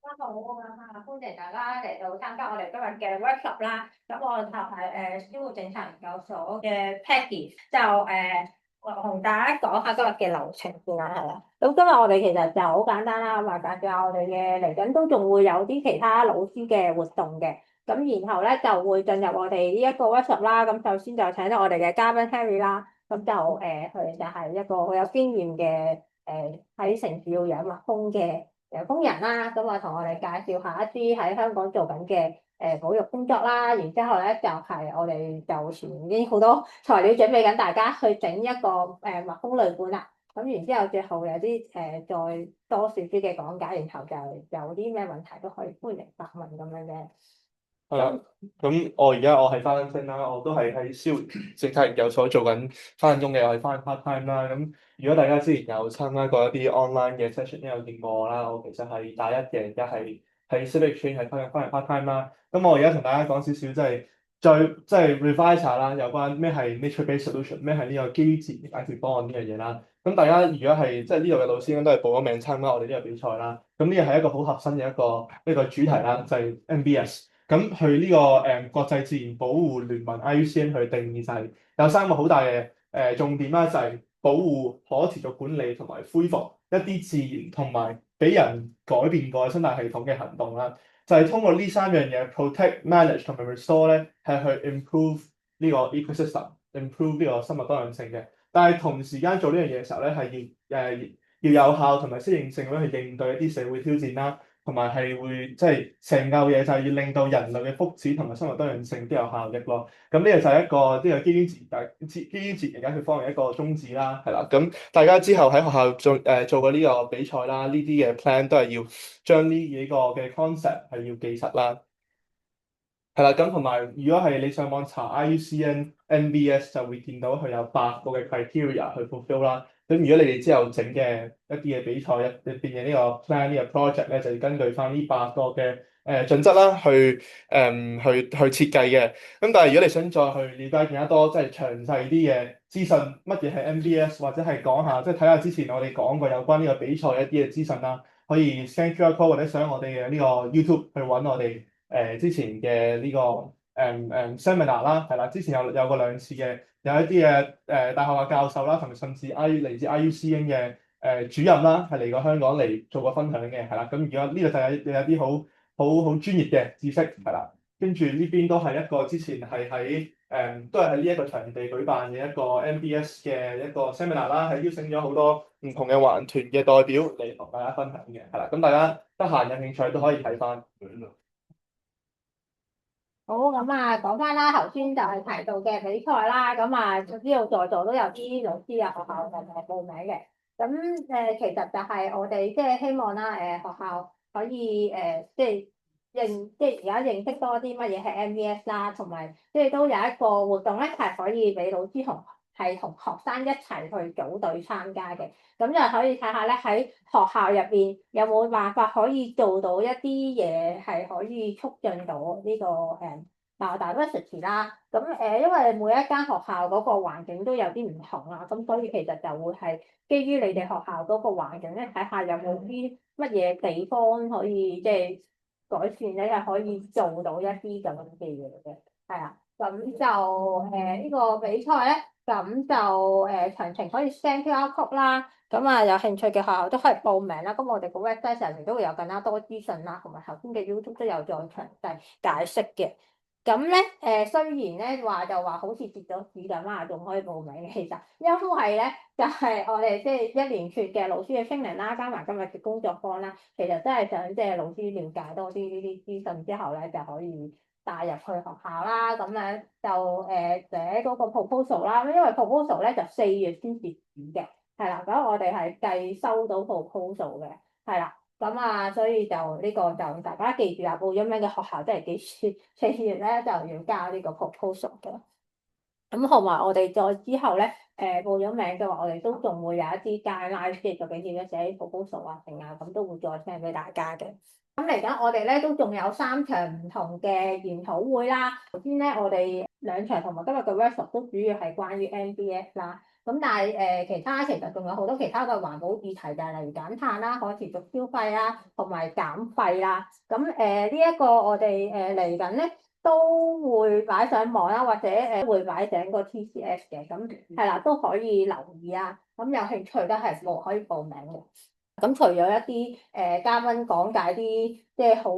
好啊，歡迎大家嚟到參加我哋今日嘅 workshop 啦。咁我就係輸入政策研究所嘅 Peggy，就我同大家講下今日嘅流程先啦，係啦。咁今日我哋其實就好簡單啦，話介紹下我哋嘅嚟緊都仲會有啲其他老師嘅活動嘅。咁然後咧就會進入我哋呢一個 workshop 啦。咁首先就請到我哋嘅嘉賓 Harry 啦。咁就佢就係一個好有經驗嘅喺城市要養蜜蜂嘅工人啦，咁啊同我哋介紹下一啲喺香港做緊嘅保育工作啦，然之後咧就係、我哋就前面已經好多材料準備緊，大家去整一個蜜蜂類罐啦。咁然之後最後有啲再多少啲嘅講解，然後就有啲咩問題都可以歡迎發問咁樣嘅。係啦，咁咁我而家係翻新啦，我都係喺消政策研究所做緊翻工嘅，我係翻 part time 啦。咁如果大家之前有參加過一啲 online 嘅 session，都有見過我啦。我其實係大一嘅，而家係喺 Civic Exchange 係翻 part time 啦。咁我而家同大家講少少，即係 revise 下啦，有關咩係 nature-based solution，咩係呢個基於自然解決方案呢樣嘢啦。咁大家如果係即係呢度嘅老師，應該都係報咗名參加我哋呢個比賽啦。咁呢個係一個好核心嘅一個主題啦，就係 NBS。咁佢呢個國際自然保護聯盟 IUCN 佢定義就係有三個好大嘅重點啦，就係保護可持續管理同埋恢復一啲自然同埋俾人改變過嘅生態系統嘅行動啦。就係通過呢三樣嘢 protect、manage 同埋 restore 咧，係去 improve 呢個 ecosystem，improve 呢個生物多樣性嘅。但係同時間做呢樣嘢嘅時候咧，係要有效同埋適應性咁樣去應對一啲社會挑戰啦。同埋係會即係成嚿嘢就係要令到人類嘅福祉同埋生物多樣性都有效益咯。咁呢個就係一個呢個基於自然解決方案嘅一個宗旨啦，係啦。咁大家之後喺學校做過呢個比賽啦，呢啲嘅 plan 都係要將呢幾個嘅 concept 係要記實啦。係啦，咁同埋如果係你上網查 IUCN NBS 就會見到佢有8個嘅 criteria 去 fulfill 啦。咁如果你哋之後整嘅一啲嘅比賽入邊嘅呢個 plan 呢個 project 咧，就要根據翻呢8個嘅準則啦，去設計嘅。咁但係如果你想再去了解更加多，即係詳細啲嘅資訊，乜嘢係 NBS，或者係講下即係睇下之前我哋講過有關呢個比賽一啲嘅資訊啦，可以 scan QR code 或者上我哋嘅呢個 YouTube 去揾我哋。之前嘅呢個seminar 啦，係啦，之前有過2次嘅，有一啲嘅大學嘅教授啦，同埋甚至嚟自 IUCN 嘅主任啦，係嚟過香港嚟做過分享嘅，係啦。咁而家呢個就有啲好專業嘅知識，係啦。跟住呢邊都係一個之前係都係喺呢一個場地舉辦嘅一個 NBS 嘅一個 seminar 啦，係邀請咗好多唔同嘅環團嘅代表嚟同大家分享嘅，係啦。咁大家得閒有興趣都可以睇翻。好，咁啊，講翻啦，頭先就係提到嘅比賽啦，咁啊，我知道在座都有啲老師啊，學校就係報名嘅。咁其實就係我哋即係希望啦，學校可以即係即係而家認識多啲乜嘢係 MBS 啦，同埋即係都有一個活動咧，係可以俾老師同學生一齊去組隊參加嘅。咁就可以睇下咧，喺學校入邊有冇辦法可以做到一啲嘢係可以促進到呢個biodiversity 啦。咁因為每一間學校嗰個環境都有啲唔同啦，咁所以其實就會係基於你哋學校嗰個環境咧，睇下有冇啲乜嘢地方可以即係改善咧，係可以做到一啲咁樣嘅嘢嘅。係啊，咁就呢個比賽咧，咁就詳情可以 send QR code 啦。咁啊，有興趣嘅學校都可以報名啦。咁我哋個 website 上面都會有更加多資訊啦，同埋頭先嘅 YouTube 都有再詳細解釋嘅。咁咧，雖然咧就話好似截咗紙咁啦，仲可以報名嘅，其實因為咧就係我哋即係一連串嘅老師嘅 training 啦，加埋今日嘅工作坊啦，其實真係想即係老師了解多啲呢啲資訊之後咧，就可以帶入去學校啦。咁樣就寫嗰個 proposal 啦，因為 proposal 咧就4月先截止嘅。係啦，咁我哋係計收到 proposal 嘅，係啦，咁啊，所以就呢個就大家記住啊，報咗名嘅學校即係幾月4月咧就要交呢個 proposal 嘅。咁同埋我哋再之後咧，報咗名嘅話，我哋都仲會有一啲 guideline 嘅，究竟點樣寫 proposal 啊，成啊，咁都會再 send 俾大家嘅。咁嚟緊我哋咧都仲有3場唔同嘅研討會啦。頭先咧我哋2場同埋今日嘅 workshop 都主要係關於 NBS 啦。咁但係其他其實仲有好多其他嘅環保議題，就係例如減碳啦、可持續消費啦，同埋減廢啦。咁呢一個我哋嚟緊咧都會擺上網啦，或者會擺整個 TCS 嘅，咁係啦都可以留意啊。咁有興趣都係可以報名嘅。咁除咗一啲嘉賓講解啲即係好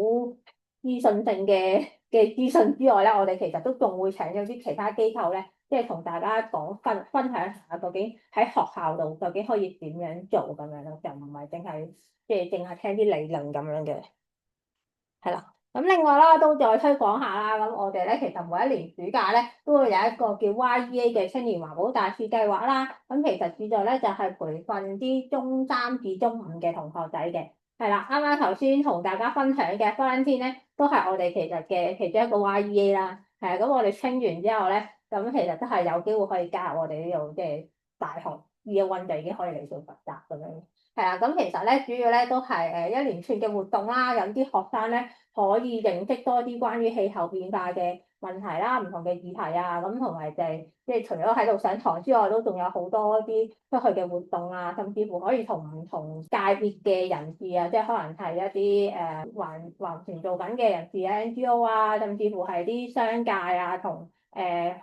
資訊性嘅資訊之外咧，我哋其實都仲會請咗啲其他機構咧，即係同大家分享下究竟喺學校度究竟可以點樣做咁樣咯，就唔係淨係聽啲理論咁樣嘅，係啦。咁另外啦，都再推廣下啦。咁我哋咧其實每一年暑假咧都會有一個叫 YEA 嘅青年環保大使計劃啦。咁其實主要咧就係培訓啲中三至中五嘅同學仔嘅。係啦，啱啱頭先同大家分享嘅 Valentine 咧，都係我哋其實嘅其中一個 YEA 啦。係啊，咁我哋清完之後咧，咁其實都係有機會可以加入我哋呢度嘅大學 Year One 就已經可以嚟做實習咁樣。係啊，咁其實咧主要咧都係一連串嘅活動啦，有啲學生咧可以認識多啲關於氣候變化嘅問題啦，唔同嘅議題啊，咁同埋就係即係除咗喺度上堂之外，都仲有好多啲出去嘅活動啊，甚至乎可以同唔同界別嘅人士啊，即係可能係一啲環團做緊嘅人士啊、NGO 啊，甚至乎係啲商界啊，同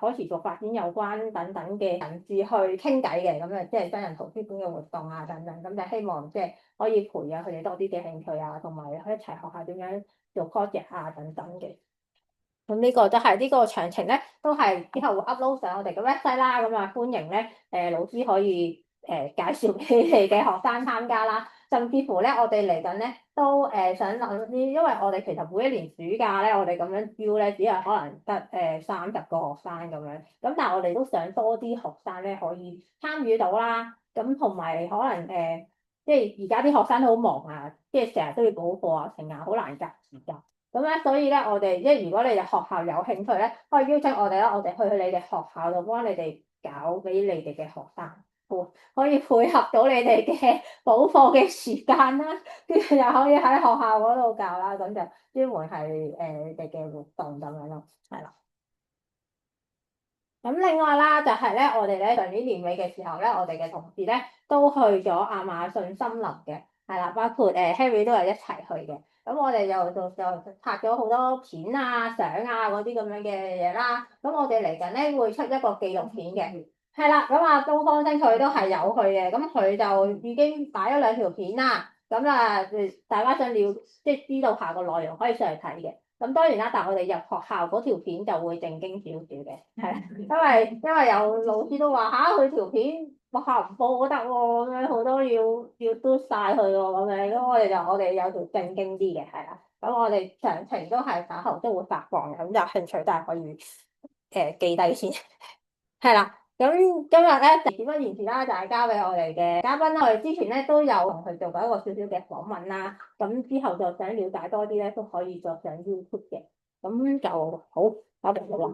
可持續發展有關等等嘅人士去傾偈嘅，咁啊即係真人圖書館嘅活動啊等等，咁就希望即係可以培養佢哋多啲嘅興趣啊，同埋一齊學下點樣做 project 啊等等嘅。咁呢個都係呢個詳情咧，都係之後會 upload 上我哋嘅 website 啦。咁啊歡迎咧老師可以介紹俾你嘅學生參加啦。甚至乎咧，我哋嚟緊咧都想諗啲，因為我哋其實每一年暑假咧，我哋咁樣招咧，只係可能得30個學生咁樣。咁但係我哋都想多啲學生咧可以參與到啦。咁同埋可能即係而家啲學生都好忙啊，即係成日都要補課啊，成日好難夾時間。咁咧，所以咧，我哋即係如果你哋學校有興趣咧，可以邀請我哋啦，我哋去你哋學校度幫你哋搞俾你哋嘅學生，可以配合到你哋嘅補課嘅時間啦，跟住又可以喺學校嗰度教啦，咁就專門係你哋嘅活動咁樣咯，係啦。咁另外啦，就係咧，我哋咧上年年尾嘅時候咧，我哋嘅同事咧都去咗亞馬遜森林嘅，係啦，包括Harry 都係一齊去嘅。咁我哋就拍咗好多片啊、相啊嗰啲咁樣嘅嘢啦。咁我哋嚟緊咧會出一個紀錄片嘅，係啦。咁啊，東方星佢都係有去嘅，咁佢就已經擺咗2條片啦。咁啊，大家想即係知道下個內容，可以上嚟睇嘅。咁當然啦，但係我哋入學校嗰條片就會正經少少嘅，係啦，因為有老師都話嚇佢條片學校唔播都得喎，咁樣好多要嘟晒佢喎，咁樣咁我哋有條正經啲嘅，係啦，咁我哋詳情都係稍後都會發放嘅，咁有興趣都係可以記低先，係啦。咁今日咧事不宜遲啦，就係交俾我哋嘅嘉賓啦。我哋之前咧都有同佢做過一個少少嘅訪問啦。咁之後就想了解多啲咧，都可以再上 YouTube 嘅。咁就好，交俾你啦。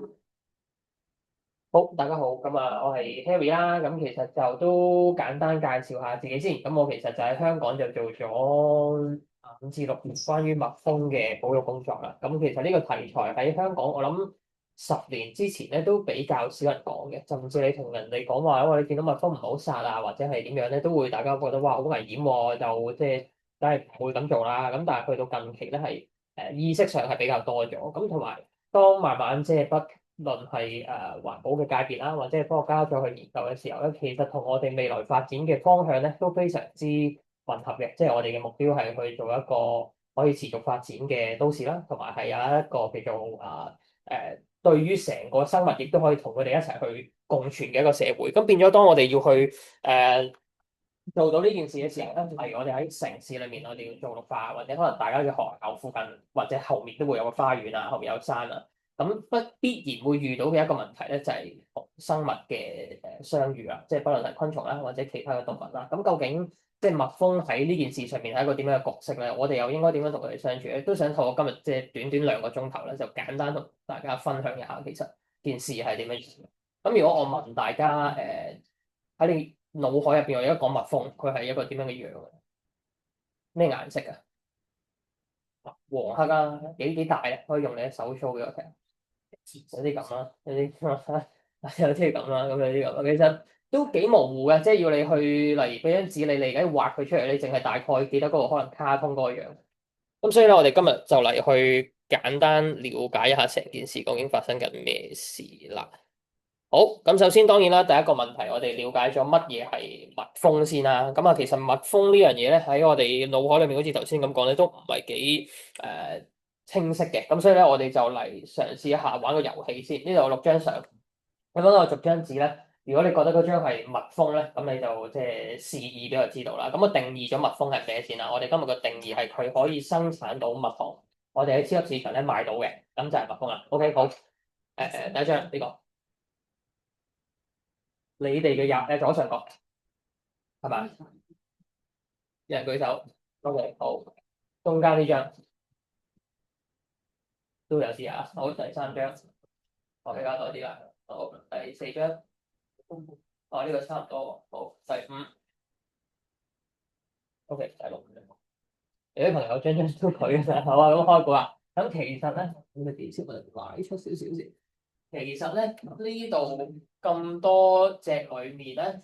好，大家好，咁啊，我係 Harry 啦，咁其實就都簡單介紹下自己先。咁我其實就喺香港就做咗5至6年關於蜜蜂嘅保育工作啦。咁其實呢個題材喺香港，我諗10年之前咧都比較少人講嘅，甚至你同人哋講話，你見到蜜蜂唔好殺啊，或者係點樣咧，都會大家覺得哇好危險喎，就即係梗係唔會咁做啦。咁但係去到近期咧係意識上係比較多咗，咁同埋當慢慢即係不論係環保嘅界別啦，或者係科學家再去研究嘅時候咧，其實同我哋未來發展嘅方向咧都非常之吻合嘅。即係我哋嘅目標係去做一個可以持續發展嘅都市啦，同埋係有一個叫做對於成個生物亦都可以同佢哋一齊去共存嘅一個社會。咁變咗，當我哋要去做到呢件事嘅時候咧，例如我哋喺城市裏面，我哋要做綠化，或者可能大家嘅學校附近或者後面都會有個花園啊，後面有山啊。咁必然會遇到嘅一個問題咧，就係生物嘅相遇啊，即係不論係昆蟲啦，或者其他嘅動物啦。咁究竟即係蜜蜂喺呢件事上面係一個點樣嘅角色咧？我哋又應該點樣同佢哋相處咧？都想透過今日即係短短2個鐘頭咧，就簡單同大家分享一下，其實件事係點樣。咁如果我問大家喺你腦海入邊，我而家講蜜蜂，佢係一個點樣嘅樣？咩顏色啊？黃黑啊？幾大咧？可以用你嘅手 show 俾我睇。有啲咁啦，有啲有啲咁啦，咁有啲咁啦。其實都幾模糊嘅，即係要你去，例如俾張紙你而家畫佢出嚟，你淨係大概記得嗰個可能卡通嗰個樣。咁所以咧，我哋今日就嚟去簡單了解一下成件事究竟發生緊咩事啦。好，咁首先當然啦，第一個問題我哋了解咗乜嘢係蜜蜂先啦。咁啊，其實蜜蜂呢樣嘢咧喺我哋腦海裏面，好似頭先咁講咧，都唔係幾清晰嘅。咁所以咧，我哋就嚟嘗試一下玩個遊戲先。呢度有6張相，你幫我逐張紙咧。如果你覺得嗰張係蜜蜂咧，咁你就即係示意俾我知道啦。咁我定義咗蜜蜂係咩先啦？我哋今日嘅定義係佢可以生產到蜜糖，我哋喺超級市場咧買到嘅，咁就係蜜蜂啦。OK，好。第一張呢個。你哋嘅左上角係咪？有人舉手。OK，好。中間呢張都有啲啊。好，第3張我比較多啲啦。好，第4張。哦，呢個差唔多。好，第5。OK，第6。有啲朋友張都舉嘅啫，好啊，咁開估啦。咁其實咧，咁你幾先我哋擺出少少先。其實咧，呢度咁多隻裏面咧，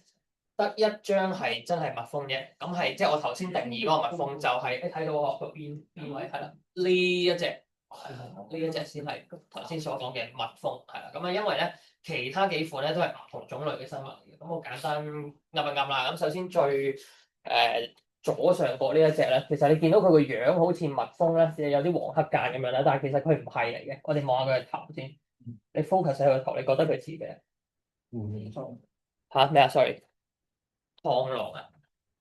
得一張係真係蜜蜂嘅。咁係即係我頭先定義嗰個蜜蜂就係、你睇到我個邊位係啦，呢一隻呢一隻先係頭先所講嘅蜜蜂係啦。咁啊，因為咧其他幾款咧都係唔同種類嘅生物嚟嘅。咁我簡單噏一噏啦。咁首先最左上角呢一隻咧，其實你見到佢個樣好似蜜蜂咧，有啲黃黑間咁樣啦，但係其實佢唔係嚟嘅。我哋望下佢個頭先，你 focus 喺佢個頭，你覺得佢似嘅？嚇咩啊？sorry，螳螂啊！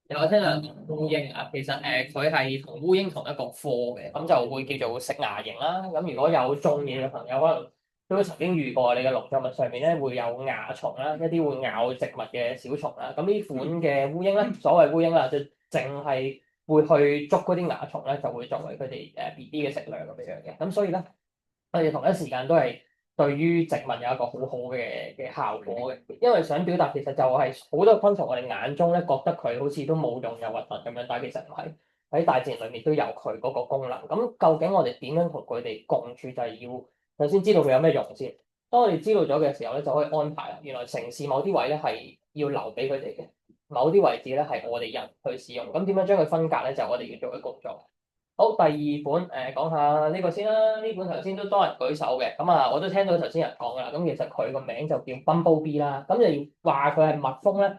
有聽人烏蠅啊，其實佢係同烏蠅同一個科嘅，咁就會叫做食牙形啦。咁如果有種嘢嘅朋友，可能都曾經遇過你嘅農作物上面咧會有蚜蟲啦，一啲會咬植物嘅小蟲啦。咁呢款嘅烏蠅咧，所謂烏蠅啦，就淨係會去捉嗰啲蚜蟲咧，就會作為佢哋BB 嘅食糧咁樣嘅。咁所以咧，我哋同一時間都係對於植物有一個好好嘅效果嘅，因為想表達其實就係好多昆蟲我哋眼中咧覺得佢好似都冇用又核突咁樣，但係其實唔係，喺大自然裏面都有佢嗰個功能。咁究竟我哋點樣同佢哋共處，就係要首先知道佢有咩用先。當我哋知道咗嘅時候咧，就可以安排啦。原來城市某啲位咧係要留俾佢哋嘅，某啲位置咧係我哋人去使用。咁點樣將佢分隔咧？就係我哋要做嘅工作。好，第2本講下呢個先啦。呢本頭先都多人舉手嘅，咁啊我都聽到頭先人講噶啦。咁其實佢個名就叫 Bumblebee 啦。咁就話佢係蜜蜂咧，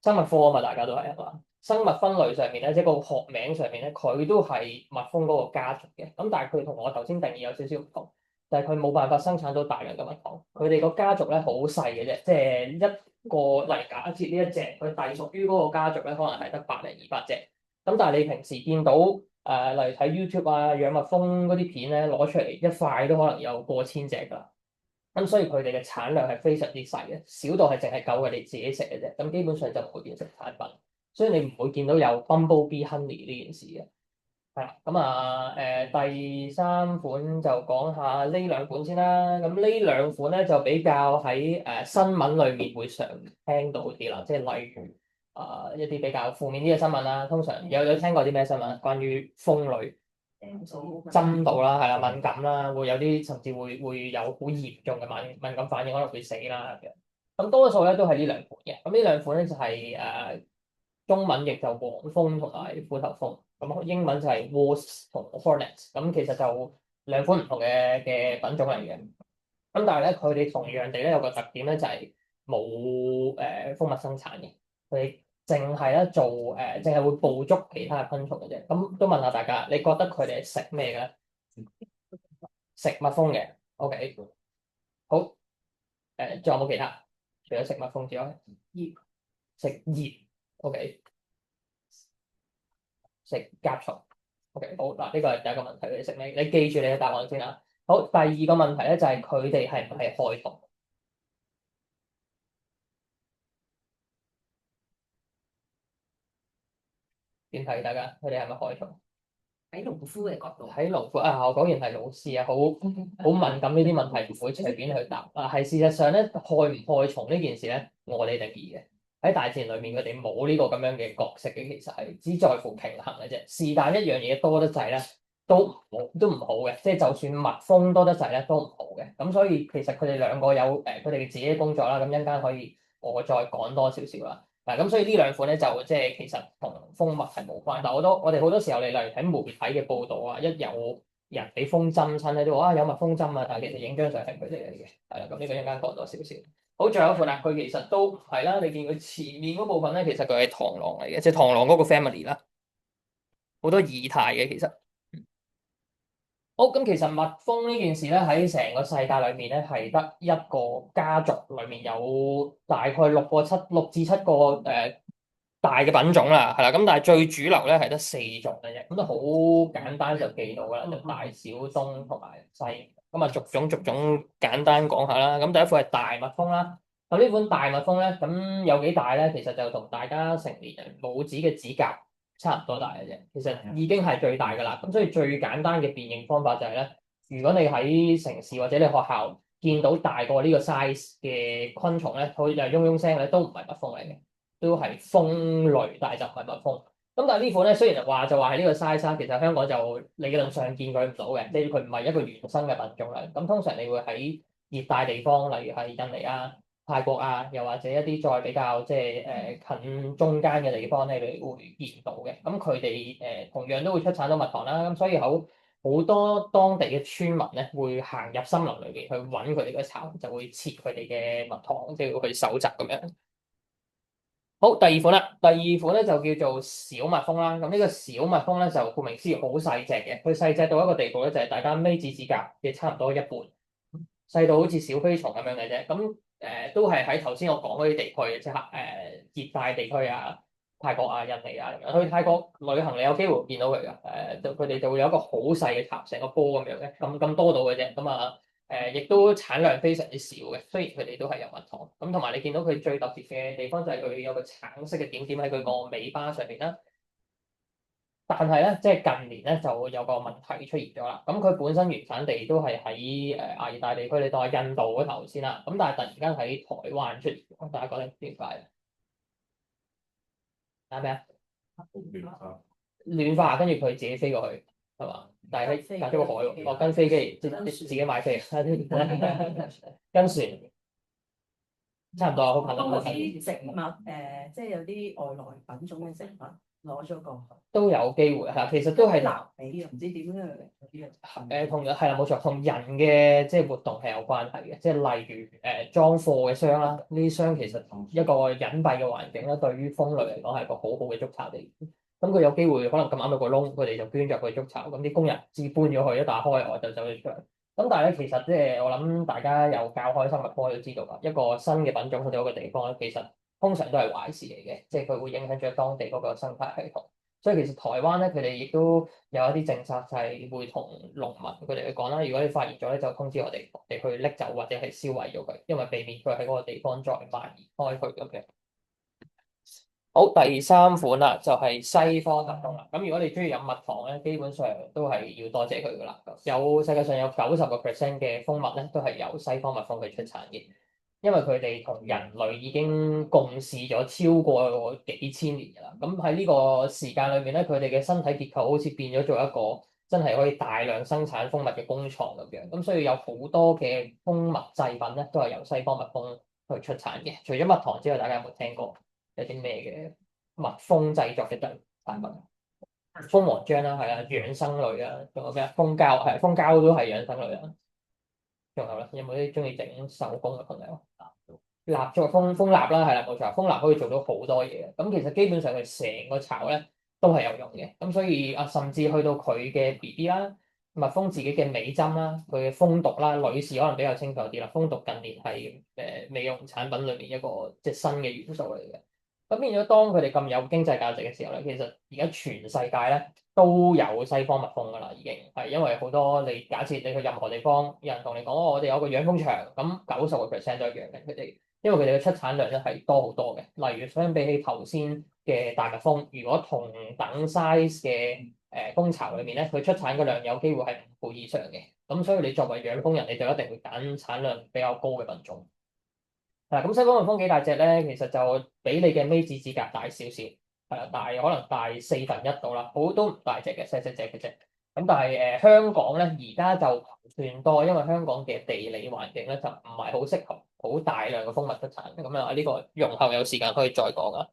生物科啊嘛，大家都係嘛。生物分類上面咧，即係個學名上面咧，佢都係蜜蜂嗰個家族嘅。咁但係佢同我頭先定義有少少唔同，就係佢冇辦法生產到大量嘅蜜糖。佢哋個家族咧好細嘅啫，即係一個例假設呢一隻，佢隸屬於嗰個家族咧，可能係得100零200隻。咁但係你平時見到例如睇 YouTube 啊，養蜜蜂嗰啲片咧，攞出嚟一塊都可能有過千隻㗎。咁所以佢哋嘅產量係非常之細嘅，少到係淨係夠佢哋自己食嘅啫。咁基本上就唔會變成產品，所以你唔會見到有 Bumblebee Honey 呢件事嘅。係啦，咁第3款就講下呢2款先啦。咁呢2款咧就比較喺新聞裏面會常聽到啲啦，即係例如一啲比較負面啲嘅新聞啦。通常有聽過啲咩新聞？關於蜂類針到啦，係啦，敏感啦，會有啲甚至會有好嚴重嘅敏感反應，可能會死啦嘅。咁多數咧都係呢2款嘅。咁呢2款咧就係中文譯就黃蜂同埋虎頭蜂，咁英文就係 wasp 同 hornets。咁其實就2款唔同嘅品種嚟嘅。咁但係咧，佢哋同樣地咧有個特點咧，就係冇蜂蜜生產嘅，佢哋淨係咧做淨係會捕捉其他嘅昆蟲嘅啫。咁都問下大家，你覺得佢哋係食咩嘅咧？食蜜蜂嘅。OK，好。仲有冇其他？除咗食蜜蜂之外，食葉。OK，食甲蟲。OK，好嗱，呢個係第一個問題，你食咩？你記住你嘅答案先啦。好，第2個問題咧就係佢哋係唔係害蟲？點睇大家？佢哋係咪害蟲？喺農夫嘅角度，喺農夫啊，我果然係老師啊，好敏感呢啲問題，唔會隨便去答啊。係事實上咧，害唔害蟲呢件事咧，我哋定義嘅喺大自然裏面，佢哋冇呢個咁樣嘅角色嘅，其實係只在乎平衡嘅啫。是但一樣嘢多得滯咧，都唔好嘅，即係就算蜜蜂多得滯咧，都唔好嘅。咁所以其實佢哋2個有佢哋自己嘅工作啦。咁一陣間可以我再講多少少啦。嗱，咁所以呢兩款咧就即係其實同蜂蜜係冇關，但係我哋好多時候你例如睇媒體嘅報導啊，一有人俾蜂針親咧都話有蜜蜂針啊，但係其實影張相係佢哋嚟嘅，係啦，咁呢個一陣間講多少少。好，最後一款啦，佢其實都係啦，你見佢前面嗰部分咧，其實佢係螳螂嚟嘅，即係螳螂嗰個 family 啦，好多異態嘅其實。好，咁其實蜜蜂呢件事咧喺成個世界裏面咧係得一個家族裏面有大概六至七個大嘅品種啦，係啦，咁但係最主流咧係得4種嘅啫，咁都好簡單就記到㗎啦，就大小東同埋西，咁啊逐種簡單講下啦。咁第一款係大蜜蜂啦，咁呢款大蜜蜂咧，咁有幾大咧？其實就同大家成年人拇指嘅指甲差唔多大嘅啫，其實已經係最大㗎啦。咁所以最簡單嘅辨認方法就係咧，如果你喺城市或者你學校見到大過呢個 size 嘅昆蟲咧，佢就嗡嗡聲咧，都唔係蜜蜂嚟嘅，都係蜂類，但係就唔係蜜蜂。咁但係呢款咧，雖然話就話係呢個 size，其實香港就理論上見佢唔到嘅，即係佢唔係一個原生嘅品種嚟。咁通常你會喺熱帶地方，例如係印尼啊、泰國啊，又或者一啲再比較即係近中間嘅地方咧，你會見到嘅。咁佢哋同樣都會出產到蜜糖啦。咁所以好多當地嘅村民咧，會行入森林裏邊去揾佢哋嘅巢，就會切佢哋嘅蜜糖，即係要去搜集咁樣。好，第二款啦，第二款咧就叫做小蜜蜂啦。咁呢個小蜜蜂咧就顧名思義好細隻嘅，佢細隻到一個地步咧，就係大家尾指指甲嘅差唔多一半，細到好似小飛蟲咁樣嘅啫。咁都係喺頭先我講嗰啲地區嘅，即係熱帶地區啊、泰國啊、印尼啊咁樣。去泰國旅行你有機會見到佢㗎，就佢哋就會有一個好細嘅巢，成個波咁樣嘅，咁多到嘅啫。咁啊〜亦都產量非常之少嘅，雖然佢哋都係有蜜糖。咁同埋你見到佢最特別嘅地方就係佢有個橙色嘅點點喺佢個尾巴上邊啦。但係咧，即係近年咧就有個問題出現咗啦。咁佢本身原產地都係喺亞熱帶地區，你當係印度嗰頭先啦。咁但係突然間喺台灣出現，大家覺得點解？係咩啊？暖化，跟住佢自己飛過去，係嘛？但係喺隔咗個海喎，我跟飛機，即係自己買飛，跟船，差唔多好近啦。啲植物即係有啲外來品種嘅植物攞咗過去，都有機會係，其實都係南美嘅，唔知點樣嗰啲啊。同係啦，冇錯，同人嘅即係活動係有關係嘅，即係例如裝貨嘅箱啦，呢啲箱其實一個隱蔽嘅環境啦，對於蜂類嚟講係個好好嘅築巢地。咁佢有機會可能咁啱有個窿，佢哋就捐入去築巢，咁啲工人自搬咗去，一打開我就走咗出嚟。咁但係咧，其實即係我諗大家有教開生物科都知道啦，一個新嘅品種去到一個地方咧，其實通常都係壞事嚟嘅，即係佢會影響咗當地嗰個生態系統。所以其實台灣咧，佢哋亦都有一啲政策，就係會同農民佢哋去講啦。如果你發現咗咧，就通知我哋去拎走或者係燒毀咗佢，因為避免佢喺嗰個地方再蔓延開去咁嘅。好，第三款啦，就係西方蜜蜂啦。咁如果你中意飲蜜糖咧，基本上都係要多謝佢噶啦。世界上有90% 嘅蜂蜜咧，都係由西方蜜蜂去出產嘅，因為佢哋同人類已經共事咗超過幾千年噶啦。咁喺呢個時間裏面咧，佢哋嘅身體結構好似變咗做一個真係可以大量生產蜂蜜嘅工廠咁樣。咁所以有好多嘅蜂蜜製品咧，都係由西方蜜蜂去出產嘅。除咗蜜糖之外，大家有冇聽過有啲咩嘅蜜蜂製作嘅產品？蜂王漿啦，係啊，養生類啊，仲有咩啊？蜂膠係，蜂膠都係養生類啊。仲有咧，有冇啲中意整手工嘅朋友？蠟做蜂蠟啦，係啦，冇錯，蜂蠟可以做到好多嘢。咁其實基本上佢成個巢咧都係有用嘅。咁所以甚至去到佢嘅 BB 啦，蜜蜂自己嘅尾針啦，佢嘅蜂毒啦，女士可能比較清楚啲啦。蜂毒近年係美容產品裏面一個即係新嘅元素嚟嘅。咁變咗，當佢哋咁有經濟價值嘅時候咧，其實而家全世界咧都有西方蜜蜂噶啦，已經係因為好多你假設你去任何地方，有人同你講，我哋有個養蜂場，咁90%都係養緊佢哋，因為佢哋嘅出產量咧係多好多嘅。例如相比起頭先嘅大蜜蜂，如果同等 size 嘅蜂巢裏面咧，佢出產嘅量有機會係5倍以上嘅。咁所以你作為養蜂人，你就一定會揀產量比較高嘅品種。嗱，咁西方蜜蜂幾大隻咧？其實就比你嘅尾指指甲大少少，係啦，大可能大1/4到啦，好都唔大隻嘅，細細隻嘅啫。咁但係香港咧而家就唔算多，因為香港嘅地理環境咧就唔係好適合好大量嘅蜂蜜出產。咁啊，呢個容後有時間可以再講啊。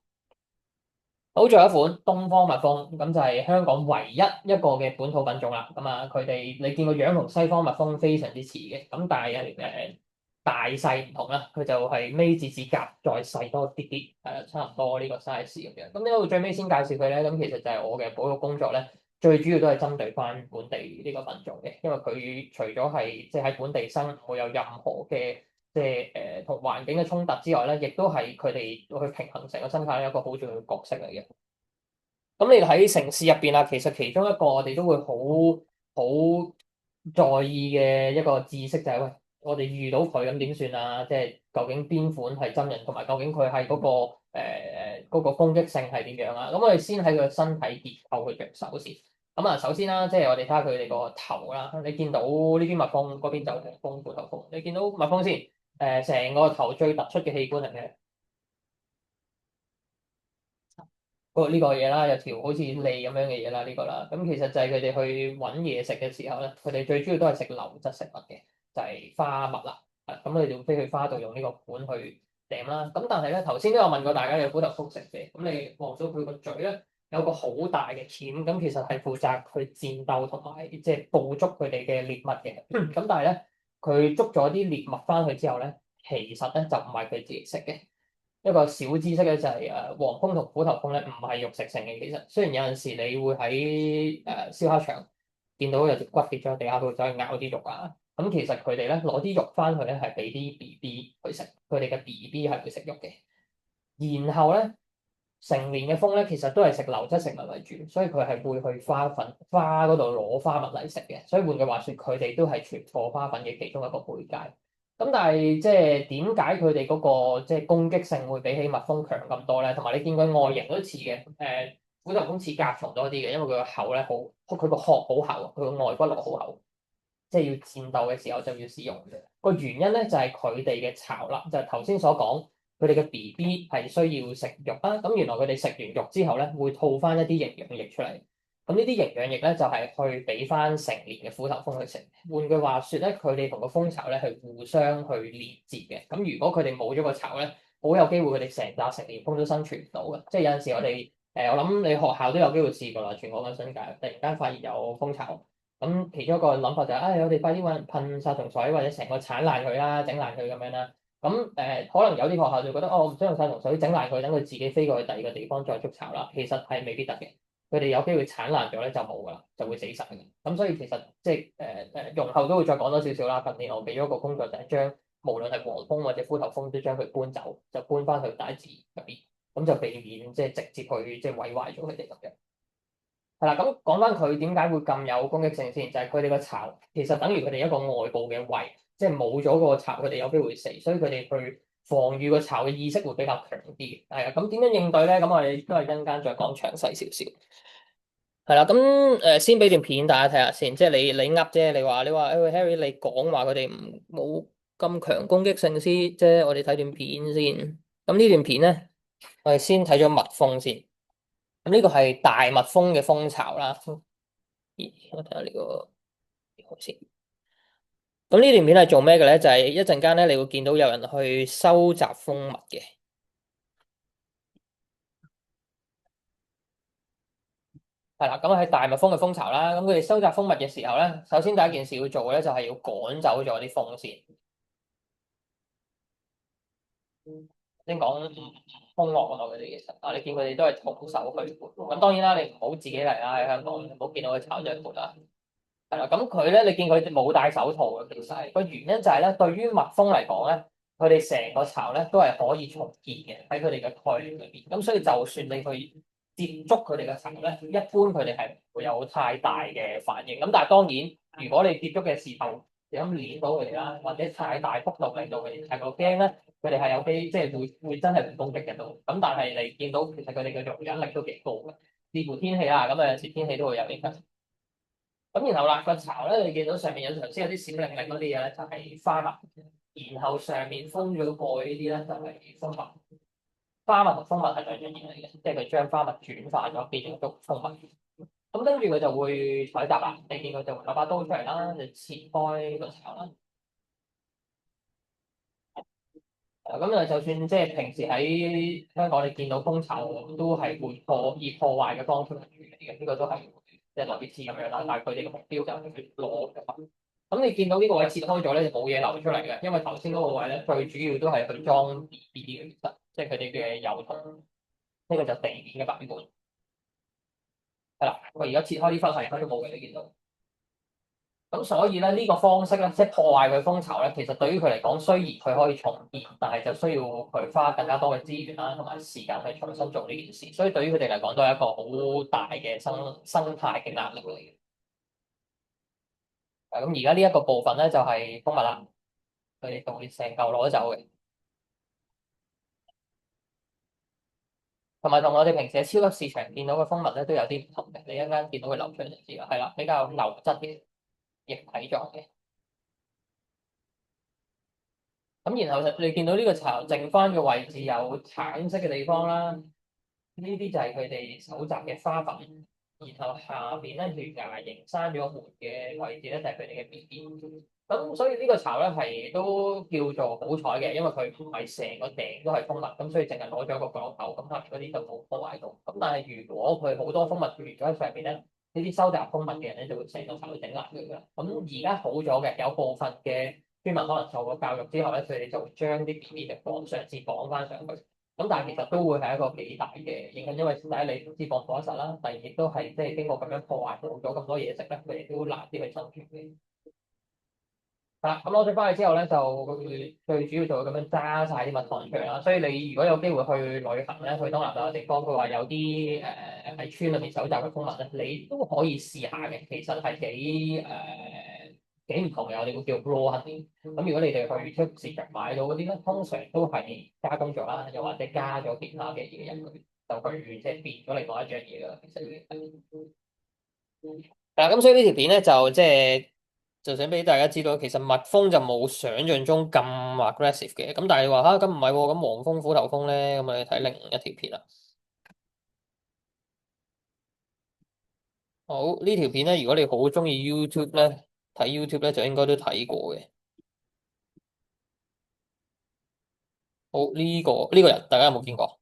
好，仲有一款東方蜜蜂，咁就係香港唯一一個嘅本土品種啦。咁啊，佢哋你見個樣同西方蜜蜂非常之似嘅，咁但係大細唔同啦。佢就係尾指指甲再細多啲啲，差唔多呢個 size 咁樣。咁呢度最尾先介紹佢咧，咁其實就係我嘅保育工作咧，最主要都係針對翻本地呢個品種嘅，因為佢除咗係即係喺本地生唔會有任何嘅即係同環境嘅衝突之外咧，亦都係佢哋去平衡成個生態一個好重要嘅角色嚟嘅。咁你喺城市入邊啊，其實其中一個我哋都會好在意嘅一個知識就係、喂，我哋遇到佢咁點算啊？即係究竟邊款係真人，同埋究竟佢係嗰個攻擊性係點樣啊？咁我哋先喺佢身體結構去着手先。咁啊，首先啦，即係我哋睇下佢哋個頭啦。你見到呢邊蜜蜂，嗰邊就係蜂虎頭蜂。你見到蜜蜂先，成個頭最突出嘅器官係咩？呢個嘢啦，有條好似脷咁樣嘅嘢啦，呢個啦，咁其實就係佢哋去揾嘢食嘅時候咧，佢哋最主要都係食流質食物嘅，就係花蜜啦。咁你就飛去花度用呢個管去掟啦。咁但係咧，頭先都有問過大家有虎頭蜂食嘅，咁你望到佢個嘴咧有個好大嘅鉗，咁其實係負責去戰鬥同埋即係捕捉佢哋嘅獵物嘅。咁但係咧，佢捉咗啲獵物翻去之後咧，其實咧就唔係佢自己食嘅。一個小知識咧就係黃蜂同虎頭蜂咧唔係肉食性嘅，其實雖然有陣時你會喺燒烤場見到有隻骨跌咗喺地下度走去咬啲肉啊，咁其實佢哋咧攞啲肉翻去咧係俾啲 BB 去食，佢哋嘅 BB 係會食肉嘅。然後咧成年嘅蜂咧其實都係食流質食物為主，所以佢係會去花嗰度攞花蜜嚟食嘅。所以換句話說，佢哋都係傳播花粉嘅其中一個媒介。咁但係即係點解佢哋嗰個即係攻擊性會比起蜜蜂強咁多咧？同埋你見佢外形都似嘅，虎頭蜂似甲蟲多啲嘅，因為佢個口咧好，佢個殼好厚，佢個外骨骼好厚，即係要戰鬥嘅時候就要使用嘅。個原因咧就係佢哋嘅巢啦，就係頭先所講，佢哋嘅 BB 係需要食肉啊。咁原來佢哋食完肉之後咧會吐翻一啲營養液出嚟。咁呢啲營養液咧就係去俾翻成年嘅虎頭蜂去食。換句話説咧，佢哋同個蜂巢咧係互相去連接嘅。咁如果佢哋冇咗個巢咧，好有機會佢哋成紮成年蜂都生存唔到嘅。即係有陣時我哋我諗你學校都有機會試過啦，全港嘅新界突然間發現有蜂巢，咁其中一個諗法就係、我哋快啲揾人噴殺蟲水或者成個剷爛佢啦，整爛佢咁樣啦。咁可能有啲學校就覺得我唔想用殺蟲水整爛佢，等佢自己飛過去第二個地方再築巢啦。其實係未必得嘅。佢哋有機會產爛咗咧就冇噶啦，就會死晒嘅。咁所以其實即係容後都會再講多少少啦。近年我俾咗個工作就係將無論係黃蜂或者虎頭蜂都將佢搬走，就搬翻去大自然入邊，咁就避免即係直接去即係毀壞咗佢哋咁樣。係啦，咁講翻佢點解會咁有攻擊性先，就係佢哋個巢其實等於佢哋一個外部嘅胃，即係冇咗個巢，佢哋有機會死，所以佢哋去防禦個巢嘅意識會比較強啲。係啊，咁點樣應對咧？咁我哋都係陣間再講詳細少少。係啦，咁先俾段片大家睇下先，即係你噏啫，你話Harry 你講話佢哋冇咁強攻擊性先，即係我哋睇段片先。咁呢段片咧，我哋先睇咗蜜蜂先。咁呢個係大蜜蜂嘅蜂巢啦。咦，我睇下呢個先。咁呢段片係做咩嘅咧？就係一陣間咧，你會見到有人去收集蜂蜜嘅。係啦，咁係大蜜蜂嘅蜂巢啦。咁佢哋收集蜂蜜嘅時候咧，首先第一件事要做嘅咧，就係要趕走咗啲蜂先。先講蜂樂嗰度佢哋其實你見佢哋都係徒手去撥。咁當然啦，你唔好自己嚟啦，喺香港唔好見到佢炒咗撥啦。係啦，咁佢咧，你見佢冇戴手套嘅，其實個原因就係咧，對於蜜蜂嚟講咧，佢哋成個巢咧都係可以重建嘅喺佢哋嘅概念裏邊。咁所以就算你去接觸佢哋嘅巢咧，一般佢哋係唔會有太大嘅反應。咁但係當然，如果你接觸嘅時候有咁捏到佢哋啦，或者太大幅度令到佢哋太過驚咧，佢哋係有機即係會真係唔攻擊嘅都。咁但係你見到其實佢哋嘅容忍力都幾高嘅，視乎天氣啦。咁有時天氣都會有影響。咁然後啦，個巢咧，你見到上面有頭先有啲閃靈靈嗰啲嘢咧，就係花蜜，然後上面封咗蓋呢啲咧，就係蜂蜜。花蜜同蜂蜜係兩樣嘢嚟嘅，即係佢將花蜜轉化咗變咗做蜂蜜。咁跟住佢就會採集啦，你見佢就攞把刀出嚟啦，就切開個巢啦。咁啊，就算即係平時喺香港你見到蜂巢都係會以破壞嘅方式嚟處理嘅，呢個都係即係類似咁樣啦。但係佢哋嘅目標就係去攞嘅嘛。咁你見到呢個位切開咗咧，就冇嘢流出嚟嘅，因為頭先嗰個位咧最主要都係去裝 BB 嘅，其實即係佢哋嘅幼童。呢個就地面嘅版本。係啦，我而家切開呢忽係都冇嘅，你見到。咁所以咧呢個方式咧，即係破壞佢蜂巢咧，其實對於佢嚟講，雖然佢可以重建，但係就需要佢花更加多嘅資源啦，同埋時間去重新做呢件事。所以對於佢哋嚟講，都係一個好大嘅生態嘅壓力嚟嘅。咁而家呢一個部分咧，就係蜂蜜啦，佢哋就會成嚿攞走嘅。同埋同我哋平時喺超級市場見到嘅蜂蜜咧，都有啲唔同嘅。你一陣間見到佢流出嚟就知啦，係啦，比較流質嘅液體狀嘅。咁然後就你見到呢個巢剩翻嘅位置有橙色嘅地方啦，呢啲就係佢哋搜集嘅花粉。然後下邊咧懸崖形生咗門嘅位置咧，就係佢哋嘅 BB。咁所以呢個巢咧係都叫做好彩嘅，因為佢唔係成個頂都係蜂蜜，咁所以淨係攞咗個角落頭，咁下邊嗰啲就冇破壞到。咁但係如果佢好多蜂蜜存咗喺上邊咧，呢啲收集蜂蜜嘅人咧就會成個巢整爛佢㗎。咁而家好咗嘅，有部分嘅村民可能受過教育之後咧，佢哋就會將啲 BB 就嘗試綁翻上去。咁但係其實都會係一個幾大嘅影響，因為第一你唔知放唔放得實啦，第二亦都係即係經過咁樣破壞冇咗咁多嘢食咧，佢哋都難啲去生存嘅。咁攞咗翻去之後咧，就最主要就會咁樣揸晒啲蜜糖出嚟啦。所以你如果有機會去旅行咧，去東南亞嘅地方，佢話有啲喺村裏面搜集嘅蜂蜜咧，你都可以試下嘅。其實係幾唔同嘅，我哋會叫 raw honey。咁如果你哋去超市場買到嗰啲咧，通常都係加工咗啦，又或者加咗其他嘅嘢入去，就去即係變咗另外一樣嘢㗎啦。其實咁所以呢條片咧就想俾大家知道，其實蜜蜂就冇想象中咁 aggressive 嘅。咁但係你話咁唔係喎，咁黃蜂、虎頭蜂咧，咁我哋睇另一條片啦。好，呢條片咧，如果你好中意 YouTube 咧，睇 YouTube 咧就應該都睇過嘅。好，呢個人，大家有冇見過？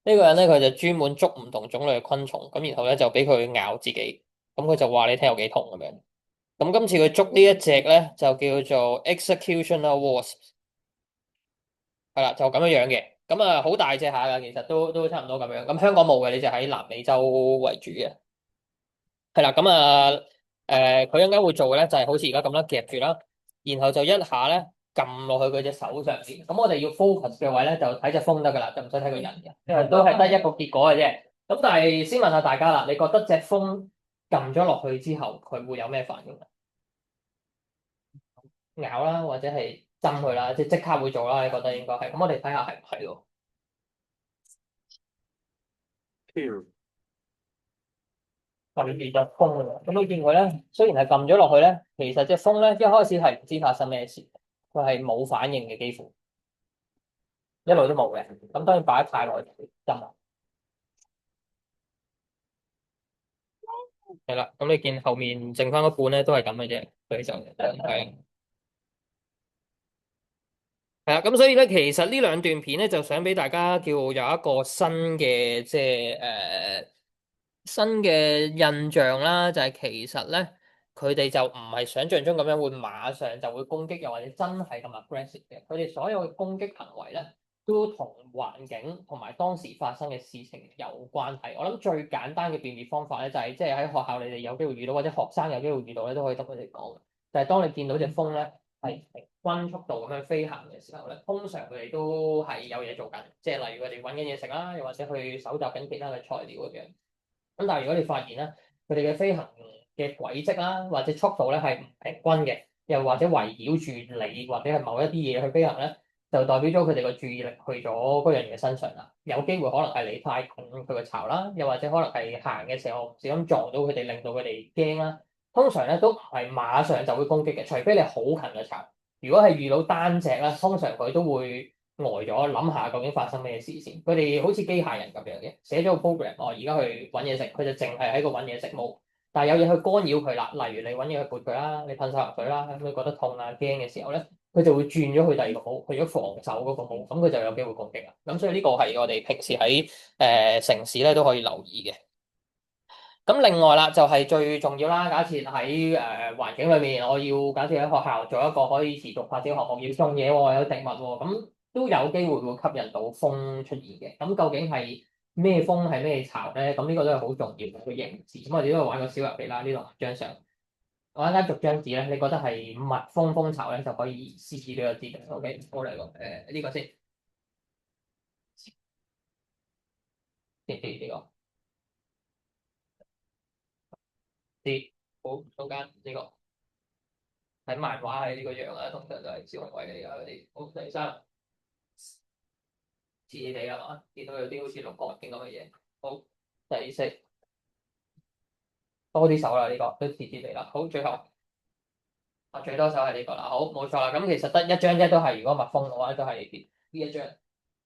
呢個人咧，佢就專門捉唔同種類嘅昆蟲，咁然後咧就俾佢咬自己，咁佢就話你聽有幾痛咁樣。咁今次佢捉呢一隻咧，就叫做 Executioner Wasp，係啦，就咁樣樣嘅。咁啊，好大隻下噶，其實都差唔多咁樣。咁香港冇嘅，你就喺南美洲為主嘅。係啦，咁啊，佢一陣間會做嘅咧，就係好似而家咁啦，夾住啦，然後就一下咧撳落去佢隻手上邊。咁我哋要 focus 嘅位咧，就睇隻蜂得噶啦，就唔使睇個人嘅，因為都係得一個結果嘅啫。咁但係先問下大家啦，你覺得隻蜂撳咗落去之後，佢會有咩反應？咬啦，或者係針佢啦，即刻會做啦。你覺得應該係？咁我哋睇下係唔係咯？撳住隻蜂㗎，咁你見佢咧，雖然係撳咗落去咧，其實隻蜂咧一開始係唔知發生咩事，佢係冇反應嘅，幾乎一路都冇嘅。咁當然擺得太耐針。係啦，咁你見後面剩翻嗰半咧都係咁嘅啫，佢就係。係啦，咁所以咧，其實呢兩段片咧，就想俾大家叫有一個新嘅新嘅印象啦，就係其實咧，佢哋就唔係想象中咁樣會馬上就會攻擊，又或者真係咁 aggressive 嘅。佢哋所有嘅攻擊行為咧，都同環境同埋當時發生嘅事情有關係。我諗最簡單嘅辨別方法咧，就係即係喺學校你哋有機會遇到，或者學生有機會遇到咧，都可以同佢哋講嘅。就係當你見到隻蜂咧，係平均速度咁樣飛行嘅時候咧，通常佢哋都係有嘢做緊，即係例如佢哋揾緊嘢食啦，又或者去搜集緊其他嘅材料咁樣。咁但係如果你發現咧，佢哋嘅飛行嘅軌跡啦，或者速度咧係唔平均嘅，又或者圍繞住你或者係某一啲嘢去飛行咧，就代表咗佢哋個注意力去咗嗰樣嘢身上啦。有機會可能係你太近佢個巢啦，又或者可能係行嘅時候唔小心撞到佢哋，令到佢哋驚啦。通常咧都唔係馬上就會攻擊嘅，除非你好近嘅巢。如果係遇到單隻咧，通常佢都會呆咗，諗下究竟發生咩事先。佢哋好似機械人咁樣嘅，寫咗個 program，我而家去揾嘢食，佢就淨係喺個揾嘢食冇。但係有嘢去干擾佢啦，例如你揾嘢去撥佢啦，你噴晒藥水啦，咁佢覺得痛啊驚嘅時候咧，佢就會轉咗去第二個模，去咗防守嗰個模，咁佢就有機會攻擊啦。咁所以呢個係我哋平時喺城市咧都可以留意嘅。咁另外啦，就係最重要啦。假設喺環境裏面，我要假設喺學校做一個可以持續發展項目，要種嘢喎，有植物喎，咁都有機會會吸引到風出現嘅。咁究竟係咩風係咩巢咧？咁呢個都係好重要嘅個認知。咁我哋都係玩個小遊戲啦。呢度張相，我一間逐張紙咧，你覺得係蜜蜂蜂巢咧，就可以試試俾我知嘅。OK，好嚟個呢個先，呢個。啲好中間呢個睇漫畫係呢個樣啊，通常都係小熊維尼啊嗰啲。好，第三似似地啊嘛，見到有啲好似六角形咁嘅嘢。好，第四多啲手啦，呢個都似似地啦。好，最後最多手係呢個啦。好，冇錯啦。咁其實得一張啫，都係如果蜜蜂嘅話，都係呢一張。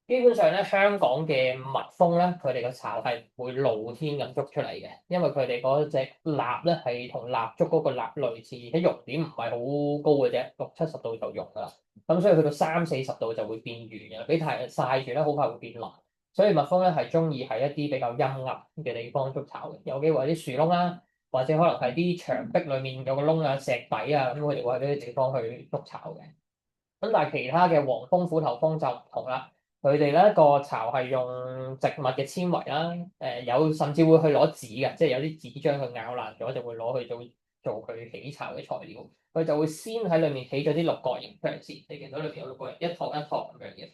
基本上咧，香港嘅蜜蜂咧，佢哋個巢係唔會露天咁捉出嚟嘅，因為佢哋嗰隻蠟咧係同蠟燭嗰個蠟類似，啲熔點唔係好高嘅啫，60-70度就溶噶啦。咁所以去到30-40度就會變軟嘅，俾太陽曬住咧，好快會變腍。所以蜜蜂咧係中意喺一啲比較陰暗嘅地方築巢嘅，有機會喺啲樹窿啦，或者可能係啲牆壁裡面有個窿啊、石底啊，咁佢哋會喺呢啲地方去築巢嘅。咁但係其他嘅黃蜂、虎頭蜂就唔同啦。佢哋咧個巢係用植物嘅纖維啦，有甚至會去攞紙嘅，即係有啲紙將佢咬爛咗，就會攞去做佢起巢嘅材料。佢就會先喺裏面起咗啲六角形出嚟先，你見到裏邊有六角形，一托一托咁樣嘅。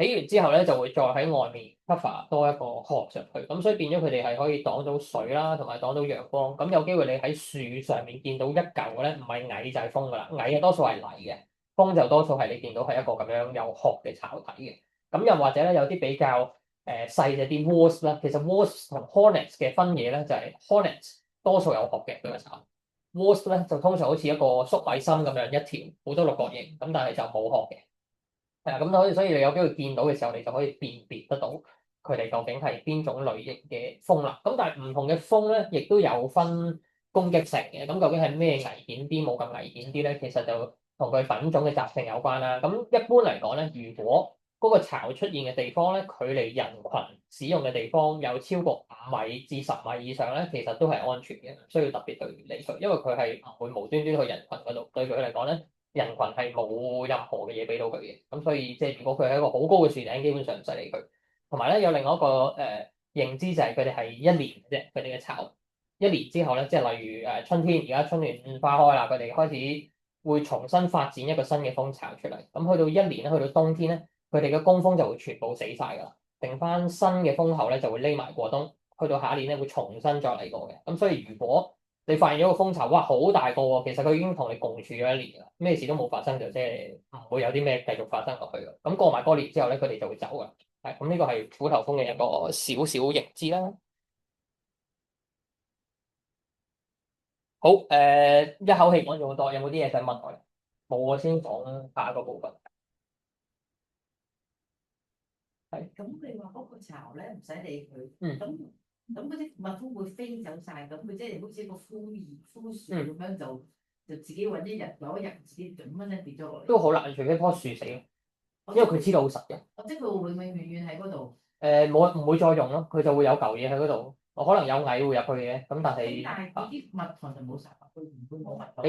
起完之後咧，就會再喺外面 cover 多一個殼上去，咁所以變咗佢哋係可以擋到水啦，同埋擋到陽光。咁有機會你喺樹上面見到一嚿咧，唔係蟻就係蜂噶啦，蟻嘅多數係泥嘅，蜂就多數係你見到係一個咁樣有殼嘅巢體嘅。咁又或者咧，有啲比較細隻啲 wasp 啦，其實 wasp 同 hornets 嘅分野咧就係 hornets 多數有殼嘅佢個巢，wasp 咧就通常好似一個粟米芯咁樣一條好多六角形，咁但係就冇殼嘅。係啊，咁所以你有機會見到嘅時候，你就可以辨別得到佢哋究竟係邊種類型嘅蜂啦。咁但係唔同嘅蜂咧，亦都有分攻擊性嘅。咁究竟係咩危險啲，冇咁危險啲咧？其實就同佢品種嘅習性有關啦。咁一般嚟講咧，如果嗰個巢出現嘅地方咧，距離人群使用嘅地方有超過5米至10米以上咧，其實都係安全嘅，需要特別去理佢，因為佢係唔會無端端去人群嗰度。對佢嚟講咧，人群係冇任何嘅嘢俾到佢嘅。咁所以即係如果佢係一個好高嘅樹頂，基本上唔使理佢。同埋咧，有另外一個認知就係佢哋係1年嘅啫，佢哋嘅巢1年之後咧，即係例如春天，而家春暖花開啦，佢哋開始會重新發展一個新嘅蜂巢出嚟。咁去到1年咧，去到冬天咧，佢哋嘅工蜂就會全部死晒㗎啦，剩翻新嘅蜂后咧就會匿埋過冬，去到下一年咧會重新再嚟過嘅。咁所以如果你發現咗個蜂巢，哇好大個喎，其實佢已經同你共處咗1年啦，咩事都冇發生就即係唔會有啲咩繼續發生落去㗎。咁過埋嗰年之後咧，佢哋就會走㗎。係咁，呢個係虎頭蜂嘅一個少少認知啦。好，一口氣講咗好多，有冇啲嘢想問我？冇，我先講下一個部分。咁你話嗰個巢咧唔使理佢，嗯咁嗰啲蜜蜂會飛走晒，咁佢即係好似一個枯樹咁樣就自己揾有一日自己咁樣咧跌咗落嚟。都好難，除非棵樹死咯，因為佢黐到好實嘅。即係佢會永遠喺嗰度。冇唔會再用咯，佢就會有嚿嘢喺嗰度。我可能有蟻會入去嘅，咁但係但係嗰啲蜜糖就冇晒，佢唔會冇蜜糖。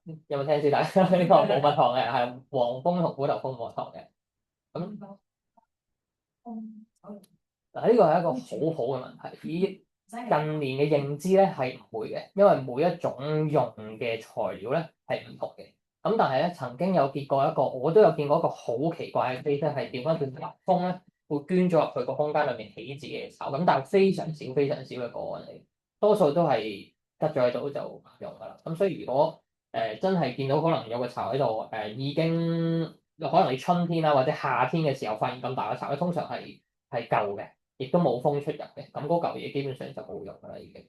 你有冇聽先？大家呢個冇蜜糖嘅，係黃蜂同虎頭蜂冇蜜糖嘅。咁嗱，呢個係一個好好嘅問題。以近年嘅認知咧係唔會嘅，因為每一種用嘅材料咧係唔同嘅。咁但係咧曾經有見過一個，我都有見過一個好奇怪嘅 case 係調翻轉蜜蜂咧會捐咗入去個空間裏面起自己嘅巢，咁但係非常少非常少嘅個案嚟，多數都係吉咗喺度就唔用㗎啦。咁所以如果真係見到可能有個巢喺度，已經可能你春天啦或者夏天嘅時候發現咁大嘅巢咧，通常係舊嘅，亦都冇風出入嘅，咁嗰嚿嘢基本上就冇用㗎啦已經。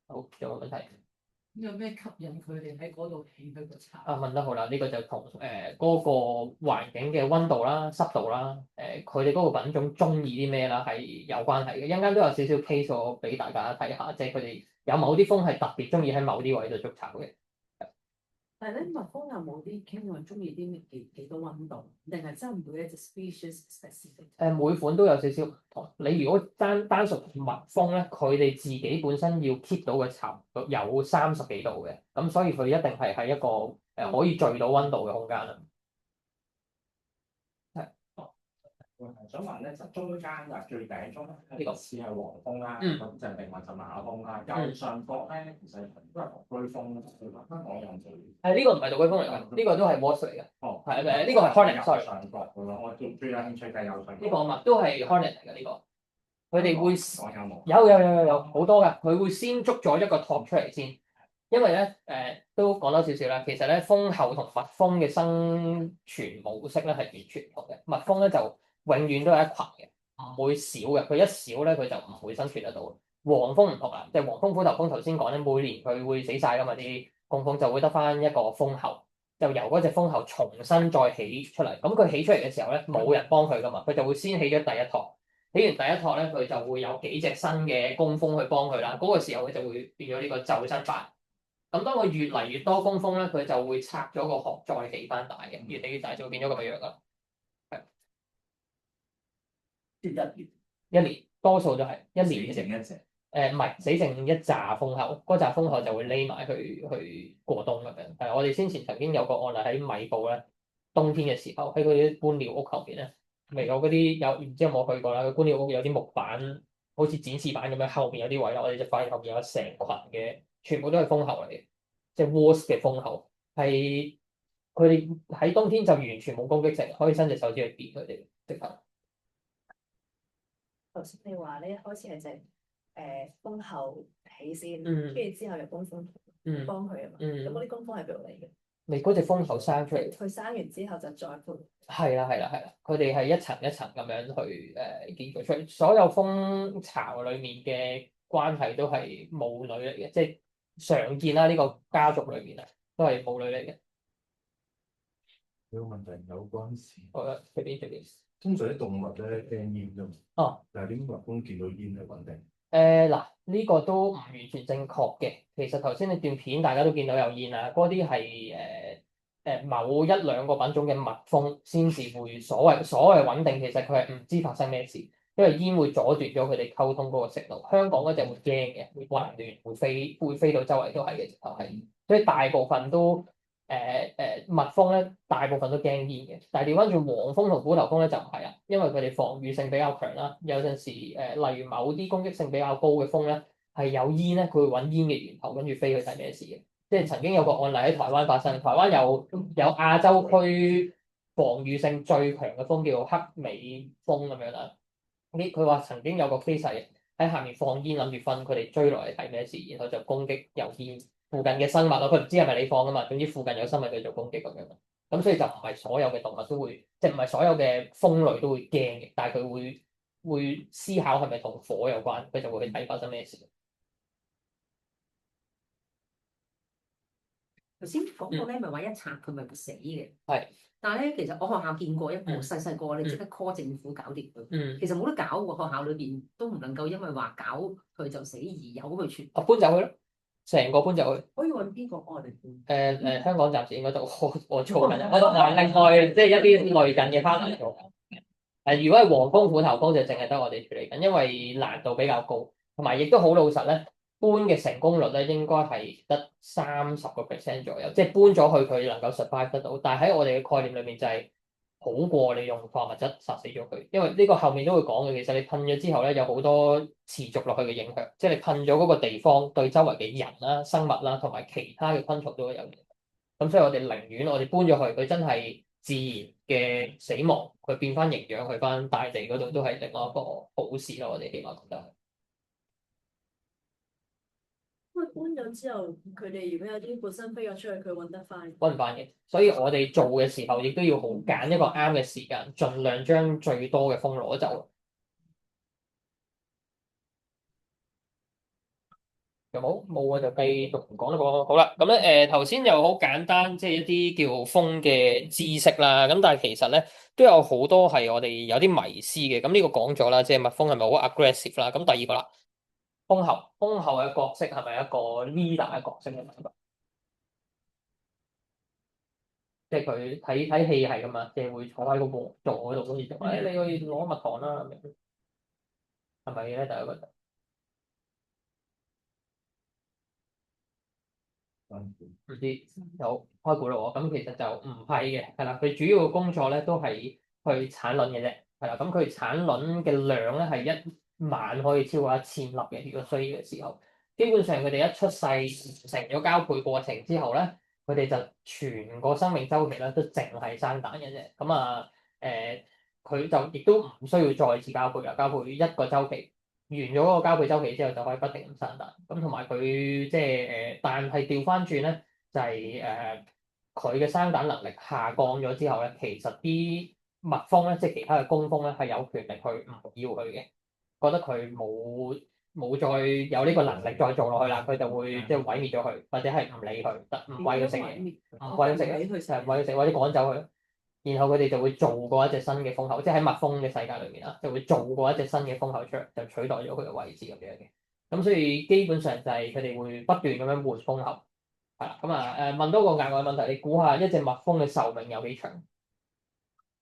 好，仲有冇問題？有咩吸引佢哋喺嗰度起佢個巢？啊，問得好啦，呢、個就同嗰個環境嘅温度啦、濕度啦，佢哋嗰個品種中意啲咩啦，係有關係嘅。一陣間都有少少 case 我俾大家睇下，即係佢哋有某啲蜂係特別中意喺某啲位度築巢嘅。但係咧，蜜蜂有冇啲傾向中意啲幾多温度，定係真係每一隻 species specific？每款都有少少唔同。你如果單純蜜蜂咧，佢哋自己本身要 keep 到嘅巢有30幾度嘅，咁所以佢一定係喺一個可以聚到温度嘅空間啦。想問咧，就中間啊最頂中呢個似係黃蜂啦，咁就另外就馬蜂啦。右上角咧，其實都係獨居蜂，香港有冇？呢個唔係獨居蜂嚟㗎，呢個都係 wasp 嚟嘅。哦，係呢個係 hornet，sorry。上角咁咯，我最有興趣嘅右上角。呢個都係 hornet 嚟嘅呢個，佢哋會講有冇？有好多㗎，佢會先捉咗一個托出嚟先，因為咧都講多少少啦。其實咧蜂后同蜜蜂嘅生存模式咧係完全唔同嘅。蜜蜂咧就永遠都係一群嘅，唔會少嘅。佢一少咧，佢就唔會生存得到。黃蜂唔同啦，即係黃蜂、虎頭蜂頭先講咧，每年佢會死晒噶嘛，啲工蜂就會得翻一個蜂后，就由嗰隻蜂后重新再起出嚟。咁佢起出嚟嘅時候咧，冇人幫佢噶嘛，佢就會先起咗第一托，起完第一托咧，佢就會有幾隻新嘅工蜂去幫佢啦。嗰個時候佢就會變咗呢個袖生法。咁當佢越嚟越多工蜂咧，佢就會拆咗個殼再起翻大嘅，越嚟越大就會變咗咁樣樣噶。一年多數就係一年嘅啫。一隻。唔係死剩一紮蜂后，嗰紮蜂后就會匿埋去過冬咁樣。係我哋先前曾經有個案例喺米埔咧，冬天嘅時候喺嗰啲觀鳥屋後邊咧，咪有嗰啲有唔知有冇去過啦？個觀鳥屋有啲木板，好似展示板咁樣，後面有啲位啦，我哋就發現後面有成群嘅，全部都係蜂后嚟嘅，即係 wasp 嘅蜂后，係佢哋喺冬天就完全冇攻擊性，可以伸隻手指去掂佢哋，直頭。頭先你話咧，一開始係隻蜂后起先，嗯跟住之後有工蜂幫佢啊嘛。咁嗰啲工蜂係邊度嚟嘅？你嗰隻蜂后生出嚟，佢生完之後就再配。係啦，佢哋係一層一層咁樣去建造出嚟。所有蜂巢裡面嘅關係都係母女嚟嘅，即係常見啦。呢個家族裏面啊，都係母女嚟嘅。呢個問題有關事。好啦，隨便。通常啲動物咧驚煙㗎嘛。哦。但係點蜜蜂見到煙係穩定？嗱，呢個都唔完全正確嘅。其實頭先你段片大家都見到有煙啊，嗰啲係某一兩個品種嘅蜜蜂先至會所謂穩定。其實佢係唔知發生咩事，因為煙會阻斷咗佢哋溝通嗰個訊號。香港嗰隻會驚嘅，會混亂，會飛到周圍都係嘅，直頭係。所以大部分都蜜蜂咧，大部分都驚煙嘅。但係調翻轉黃蜂同虎頭蜂咧就唔係啊，因為佢哋防禦性比較強啦。有陣時例如某啲攻擊性比較高嘅蜂咧，係有煙咧，佢會揾煙嘅源頭，跟住飛去睇咩事嘅。即係曾經有個案例喺台灣發生，台灣有亞洲區防禦性最強嘅蜂叫黑尾蜂咁樣啦。佢話曾經有個 case 喺下面放煙，諗住瞓，佢哋追落嚟睇咩事，然後就攻擊有煙附近嘅生物咯。佢唔知係咪你放噶嘛，總之附近有生物佢就攻擊咁樣。咁所以就唔係所有嘅動物都會，即係唔係所有嘅蜂類都會驚嘅，但係佢會思考係咪同火有關，佢就會去睇發生咩事。頭先講過咧，咪話一拆佢咪會死嘅。係。但係咧，其實我學校見過一個細個，你即刻 call 政府搞掂佢。其實冇得搞喎，學校裏邊都唔能夠因為話搞佢就死而由佢傳。搬走佢咯，成個搬走去。可以揾邊個愛嚟搬？香港暫時應該都我做緊，我另外即係一啲類近嘅 partner 做緊。如果係黃蜂、虎頭蜂就淨係得我哋處理緊，因為難度比較高，同埋亦都好老實咧。搬嘅成功率咧應該係得30% 左右，即係搬咗去佢能夠 survive 得到。但係喺我哋嘅概念裏面就係好過你用化學物質殺死咗佢，因為呢個後面都會講嘅。其實你噴咗之後咧，有好多持續落去嘅影響，即係你噴咗嗰個地方對周圍嘅人啦、生物啦同埋其他嘅昆蟲都會有影響。咁所以我哋寧願我哋搬咗去，佢真係自然嘅死亡，佢變翻營養去翻大地嗰度，都係另外一個好事咯。我哋起碼覺得。搬咗之後，佢哋如果有啲本身飛咗出去，佢揾得翻。揾唔翻嘅，所以我哋做嘅時候，亦都要好揀一個啱嘅時間，盡量將最多嘅蜂攞走。有冇？冇啊，就繼續唔講啦。好啦，咁咧頭先又好簡單，即係一啲叫風嘅知識啦。咁但係其實咧都有好多係我哋有啲迷思嘅。咁呢個講咗啦，即係蜜蜂係咪好 aggressive 啦？咁第二個啦，蜂后嘅角色係咪一個 leader 嘅角色咧？即係佢睇戲係噶嘛，即係會坐喺個王座嗰度，好似你去攞蜜糖啦，係咪咧？大家覺得？唔知有開估咯喎，咁其實就唔係嘅，係啦，佢主要嘅工作咧都係去產卵嘅啫，係啦，咁佢產卵嘅量咧係一晚可以超過1000粒嘅，如果需要嘅時候，基本上佢哋一出世成咗交配過程之後咧，佢哋就全個生命周期咧都淨係生蛋嘅啫，咁啊佢就亦都唔需要再次交配嘅，交配一個周期。完咗嗰個交配周期之後，就可以不停咁生蛋。咁同埋佢即係但係調翻轉咧，就係佢嘅生蛋能力下降咗之後咧，其實啲蜜蜂咧，即係其他嘅工蜂咧，係有權力去唔要佢嘅，覺得佢冇再有呢個能力再做落去啦，佢就會即係毀滅咗佢，或者係唔理佢，唔餵佢食嘢，唔餵佢食嘢，唔餵佢食或者趕走佢。然後佢哋就會做過一隻新嘅蜂后，即係喺蜜蜂嘅世界裏面啦，就會做過一隻新嘅蜂后出嚟，就取代咗佢嘅位置咁樣嘅。咁所以基本上就係佢哋會不斷咁樣換蜂后，係啦。咁啊問多個額外問題，你估下一隻蜜蜂嘅壽命有幾長？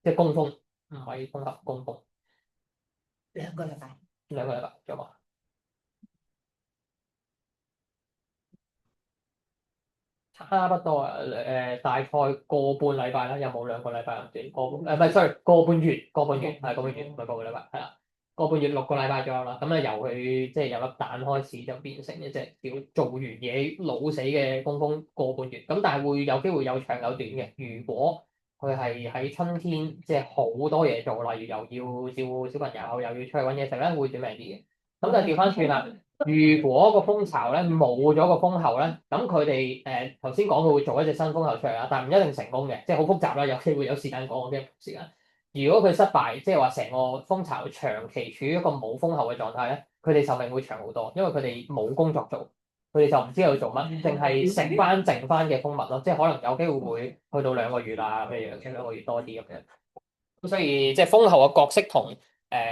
即係工蜂，唔係蜂后，工蜂。2個禮拜。2個禮拜，仲有冇？差不多啊，大概個半禮拜啦，有冇2個禮拜咁短？唔係，sorry，個半月，個半月係個半月，唔係個禮拜，係啦，個半月6個禮拜左右啦。咁啊，由佢即係有粒蛋開始就變成一隻叫做完嘢老死嘅工蜂個半月。咁但係會有機會有長有短嘅。如果佢係喺春天，即係好多嘢做，例如又要照顧小朋友，又要出去揾嘢食咧，會短命啲嘅。咁就調翻轉啦。如果個蜂巢咧冇咗個蜂后咧，咁佢哋頭先講佢會做一隻新蜂后出嚟啦，但係唔一定成功嘅，即係好複雜啦。有機會有時間講，我驚時間。如果佢失敗，即係話成個蜂巢長期處於一個冇蜂后嘅狀態咧，佢哋壽命會長好多，因為佢哋冇工作做，佢哋就唔知道做乜，淨係食翻剩翻嘅蜂蜜咯，即係可能有機會會去到2個月啊咁樣，2個月多啲咁樣。咁所以即係蜂后嘅角色同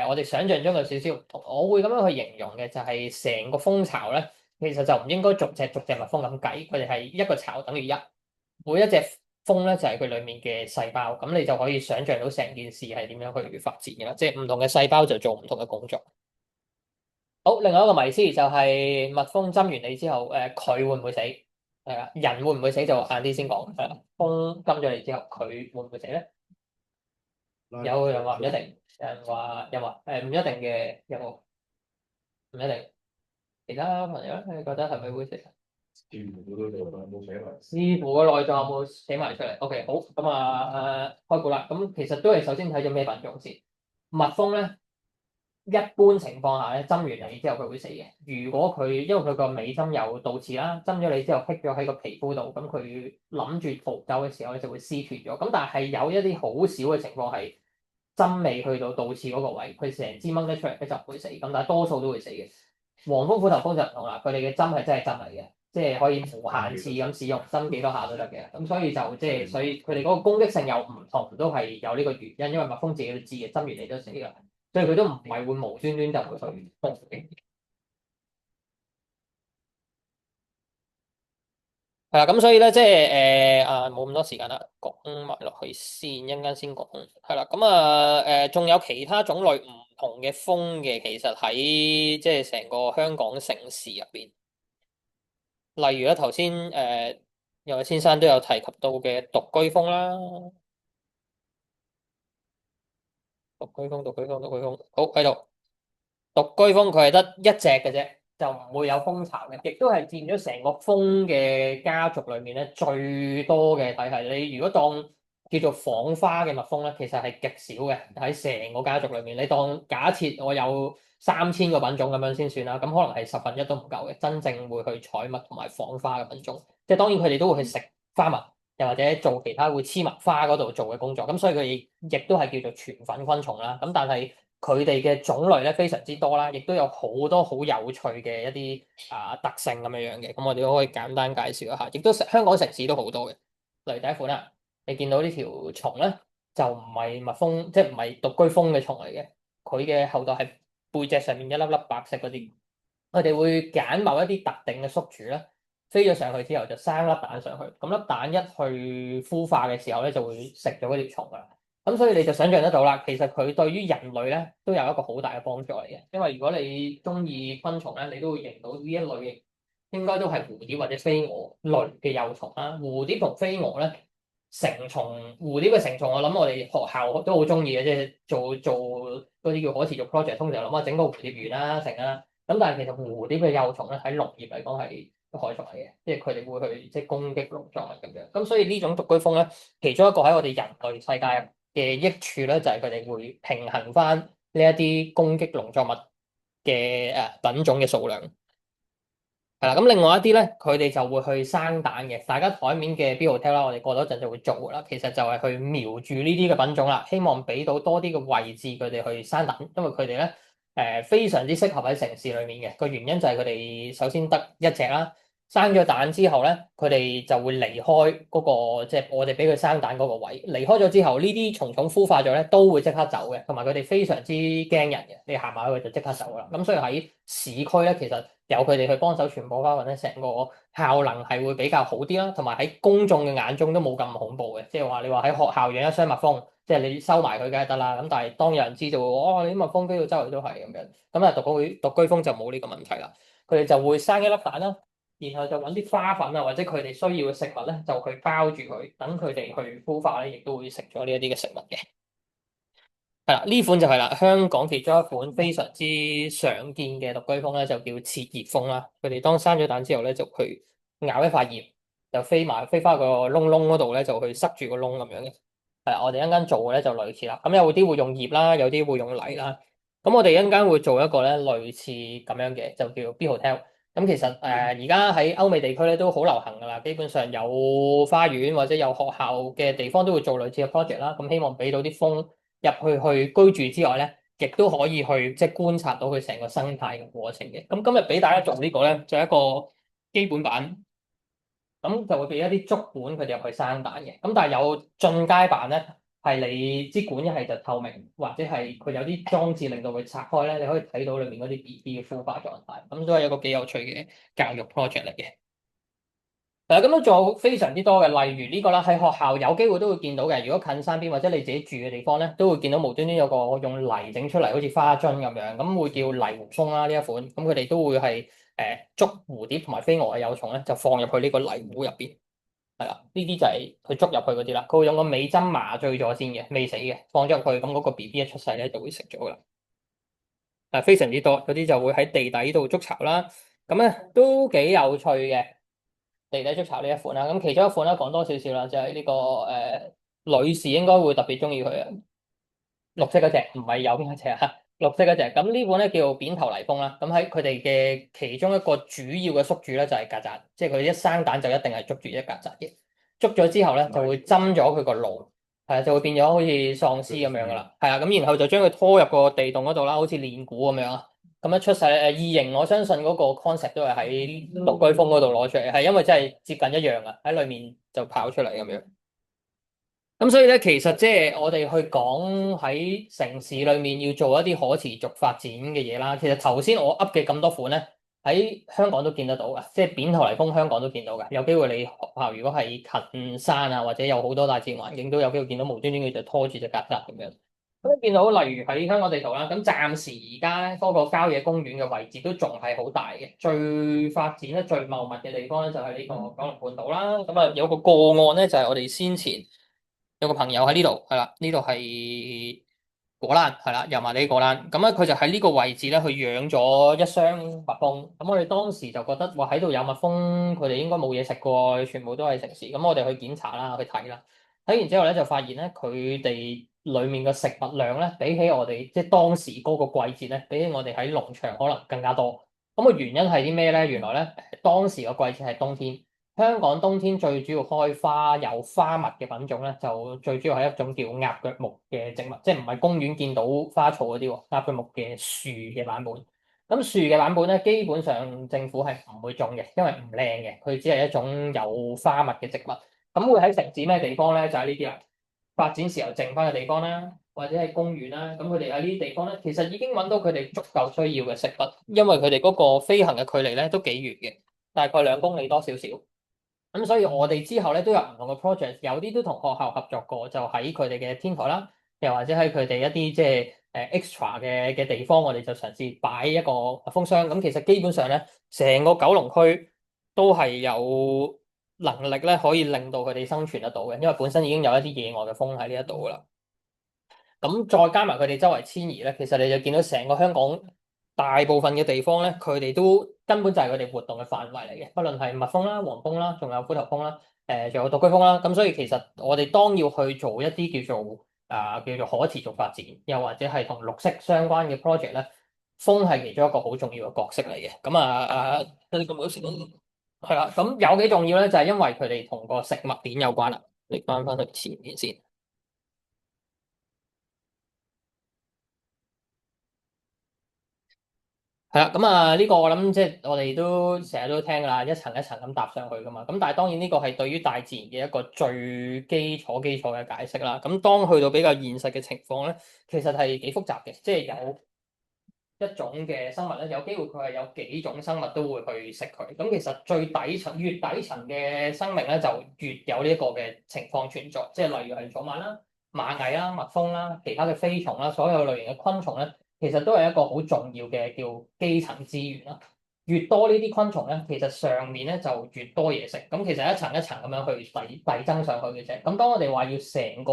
我哋想象中有少少唔同，我會咁樣去形容嘅就係成個蜂巢咧，其實就唔應該逐隻蜜蜂咁計，佢哋係一個巢等於1，每一隻蜂咧就係佢裡面嘅細胞，咁你就可以想像到成件事係點樣去發展嘅啦，即係唔同嘅細胞就做唔同嘅工作。好，另外一個迷思就係蜜蜂針完你之後，佢會唔會死？係啊，人會唔會死就晏啲先講。係啦，蜂針咗你之後，佢會唔會死咧？有人話唔一定，有人話唔一定嘅，有冇？唔一定。其他朋友咧，你覺得係咪會死？視乎嗰度有冇寫埋。視乎個內臟有冇寫埋出嚟。OK，好，咁啊開估啦。咁其實都係首先睇咗咩品種先。蜜蜂咧，一般情況下咧，針完你之後佢會死嘅。如果佢因為佢個尾針有倒刺啦，針咗你之後棘咗喺個皮膚度，咁佢諗住逃走嘅時候咧就會撕斷咗。咁但係有一啲好少嘅情況係針未去到倒刺嗰個位，佢成支掹得出嚟，佢就唔會死。咁但係多數都會死嘅。黃蜂、虎頭蜂就唔同啦，佢哋嘅針係真係針嚟嘅，即係可以無限次咁使用，針幾多下都得嘅。咁所以就即係所以佢哋嗰個攻擊性又唔同，都係有呢個原因，因為蜜蜂自己都知嘅，針完你都死㗎。所以佢都唔係會無端端就會去攻擊。係啦，咁所以咧，即係冇咁多時間啦，講埋落去先，一陣間先講。係啦，咁仲有其他種類唔同嘅蜂嘅，其實喺即係成個香港城市入邊，例如咧頭先有位先生都有提及到嘅獨居蜂啦，獨居蜂，好喺度。獨居蜂佢係得一隻嘅啫，就唔會有蜂巢嘅，亦都係佔咗成個蜂嘅家族裏面咧最多嘅體系。你如果當叫做訪花嘅蜜蜂咧，其實係極少嘅喺成個家族裏面。你當假設我有3000個品種咁樣先算啦，咁可能係1/10都唔夠嘅，真正會去採蜜同埋訪花嘅品種。即係當然佢哋都會去食花蜜，又或者做其他會黐蜜花嗰度做嘅工作。咁所以佢亦都係叫做傳粉昆蟲啦。咁但係佢哋嘅種類咧非常之多啦，亦都有好多好有趣嘅一啲特性咁樣樣嘅。咁我哋都可以簡單介紹一下，亦都香港城市都好多嘅。例如第一款啦，你見到呢條蟲咧，就唔係蜜蜂，即係唔係獨居蜂嘅蟲嚟嘅。佢嘅後代係背脊上面一粒粒白色嗰啲。我哋會揀某一啲特定嘅宿主咧，飛咗上去之後就生粒蛋上去。咁粒蛋一去孵化嘅時候咧，就會食咗嗰條蟲噶啦。咁所以你就想象得到啦，其實佢對於人類咧都有一個好大嘅幫助嚟嘅。因為如果你中意昆蟲咧，你都會認到呢一類型應該都係蝴蝶或者飛蛾類嘅幼蟲啦。蝴蝶同飛蛾咧，成蟲，蝴蝶嘅成蟲，我諗我哋學校都好中意嘅，即係做嗰啲叫可持續 project，通常諗下整個蝴蝶園啦，成啦。咁但係其實蝴蝶嘅幼蟲咧喺農業嚟講係害蟲嚟嘅，即係佢哋會去即係攻擊農作物咁樣。咁所以呢種獨居蜂咧，其中一個喺我哋人類世界嘅益處咧，就係佢哋會平衡翻呢一啲攻擊農作物嘅品種嘅數量。係啦，咁另外一啲咧，佢哋就會去生蛋嘅。大家台面嘅 Bee Hotel 啦，我哋過多陣就會做噶啦。其實就係去瞄住呢啲嘅品種啦，希望俾到多啲嘅位置佢哋去生蛋，因為佢哋咧非常之適合喺城市裏面嘅。個原因就係佢哋首先得一隻啦，生咗蛋之後咧，佢哋就會離開嗰個即係我哋俾佢生蛋嗰個位。離開咗之後，呢啲蟲蟲孵化咗咧，都會即刻走嘅，同埋佢哋非常之驚人嘅。你行埋去就即刻走啦。咁所以喺市區咧，其實有佢哋去幫手傳播花粉咧，成個效能係會比較好啲啦，同埋喺公眾嘅眼中都冇咁恐怖嘅。即係話你話喺學校養一箱蜜蜂，即係你收埋佢梗係得啦。咁但係當有人知道，哦，你啲蜜蜂飛到周圍都係咁樣，咁啊獨居蜂就冇呢個問題啦。佢哋就會生一粒蛋啦，然後就揾啲花粉啊，或者佢哋需要嘅食物咧，就去包住佢，等佢哋去孵化咧，亦都會食咗呢一啲嘅食物嘅。係啦，呢款就係啦，香港其中一款非常之常見嘅獨居蜂咧，就叫切葉蜂啦。佢哋當生咗蛋之後咧，就去咬一塊葉，就飛翻個窿窿嗰度咧，就去塞住個窿咁樣嘅。係啦，我哋一陣間做嘅咧就類似啦。咁有啲會用葉啦，有啲會用泥啦。咁我哋一陣間會做一個咧類似咁樣嘅，就叫 Bee Hotel。咁其實而家喺歐美地區咧都好流行噶啦，基本上有花園或者有學校嘅地方都會做類似嘅 project 啦。咁希望俾到啲蜂入去居住之外咧，亦都可以去即係觀察到佢成個生態嘅過程嘅。咁今日俾大家做呢個咧，就係一個基本版，咁就會俾一啲竹管佢哋入去生蛋嘅。咁但係有進階版咧，係你支管一係就透明，或者係佢有啲裝置令到佢拆開咧，你可以睇到裏面嗰啲 BB 嘅孵化狀態。咁都係一個幾有趣嘅教育 project 嚟嘅。咁都仲有非常之多嘅，例如呢個啦，喺學校有機會都會見到嘅。如果近山邊或者你自己住嘅地方咧，都會見到無端端有個用泥整出嚟，好似花樽咁樣，咁會叫泥狐蜂啦呢一款。咁佢哋都會係捉蝴蝶同埋飛蛾嘅幼蟲咧，就放入去呢個泥壺入邊。係啦，呢啲就係佢捉入去嗰啲啦。佢會用個尾針麻醉咗先嘅，未死嘅，放咗入去，咁嗰個 BB 一出世咧就會食咗噶啦。非常之多，有啲就會喺地底度築巢啦。咁咧都幾有趣嘅。地底築巢呢一款啦，咁其中一款咧講多少少啦，就係呢個女士應該會特別中意佢啊，綠色嗰隻，唔係右邊嗰隻啊，綠色嗰隻。咁呢款咧叫扁頭泥蜂啦，咁喺佢哋嘅其中一個主要嘅宿主咧就係曱甴，即係佢一生蛋就一定係捉住隻曱甴嘅，捉咗之後咧就會針咗佢個腦，係就會變咗好似喪屍咁樣噶啦，係啊，咁然後就將佢拖入個地洞嗰度啦，好似練蠱咁樣啊。咁一出世異形，我相信嗰個 concept 都係喺獨居蜂嗰度攞出嚟，係因為真係接近一樣啊，喺裏面就跑出嚟咁樣。咁所以咧，其實即係我哋去講喺城市裏面要做一啲可持續發展嘅嘢啦。其實頭先我噏嘅咁多款咧，喺香港都見得到噶，即係扁頭泥蜂香港都見到噶。有機會你學校如果係近山啊，或者有好多大自然環境，都有機會見到無端端佢就拖住隻曱甴咁樣。咁你見到例如喺香港地圖啦，咁暫時而家咧嗰個郊野公園嘅位置都仲係好大嘅，最發展得最茂密嘅地方咧就係呢個九龍半島啦。咁啊有個個案咧就係我哋先前有個朋友喺呢度，係啦，呢度係果欄，係啦，油麻地果欄。咁咧佢就喺呢個位置咧去養咗一箱蜜蜂。咁我哋當時就覺得話喺度有蜜蜂，佢哋應該冇嘢食過，全部都係城市。咁我哋去檢查啦，去睇啦，睇完之後咧就發現咧佢哋裏面嘅食物量咧，比起我哋即係當時嗰個季節咧，比起我哋喺農場可能更加多。咁個原因係啲咩咧？原來咧當時個季節係冬天，香港冬天最主要開花有花蜜嘅品種咧，就最主要係一種叫鴨腳木嘅植物，即係唔係公園見到花草嗰啲喎，鴨腳木嘅樹嘅版本。咁樹嘅版本咧，基本上政府係唔會種嘅，因為唔靚嘅，佢只係一種有花蜜嘅植物。咁會喺城市咩地方咧？就係呢啲啦，發展時候剩翻嘅地方啦，或者係公園啦。咁佢哋喺呢啲地方咧，其實已經揾到佢哋足夠需要嘅食物，因為佢哋嗰個飛行嘅距離咧都幾遠嘅，大概2公里多少少。咁所以我哋之後咧都有唔同嘅 project，有啲都同學校合作過，就喺佢哋嘅天台啦，又或者喺佢哋一啲即係extra 嘅地方，我哋就嘗試擺一個風箱。咁其實基本上咧，成個九龍區都係有能力咧可以令到佢哋生存得到嘅，因為本身已經有一啲野外嘅風喺呢一度噶啦。咁再加埋佢哋周圍遷移咧，其實你就見到成個香港大部分嘅地方咧，佢哋都根本就係佢哋活動嘅範圍嚟嘅，不論係蜜蜂啦、黃蜂啦，仲有虎頭蜂啦，仲有獨居蜂啦。咁所以其實我哋當要去做一啲叫做可持續發展，又或者係同綠色相關嘅 project 咧，蜂係其中一個好重要嘅角色嚟嘅。咁咁好時係啦，咁有幾重要咧，就係因為佢哋同個食物鏈有關啦。你翻去前面先。係啦，咁呢個我諗即係我哋都成日都聽噶啦，一層一層咁搭上去噶嘛。咁但係當然呢個係對於大自然嘅一個最基礎嘅解釋啦。咁當去到比較現實嘅情況咧，其實係幾複雜嘅，即係有一種嘅生物咧，有機會佢係有幾種生物都會去食佢。咁其實最底層越底層嘅生命咧，就越有呢一個嘅情況存在。即係例如係草蜢啦、螞蟻啦、蜜蜂啦、其他嘅飛蟲啦，所有類型嘅昆蟲咧。其實都係一個好重要嘅叫基層資源啦。越多呢啲昆蟲咧，其實上面咧就越多嘢食。咁其實一層一層咁樣去遞增上去嘅啫。咁當我哋話要成個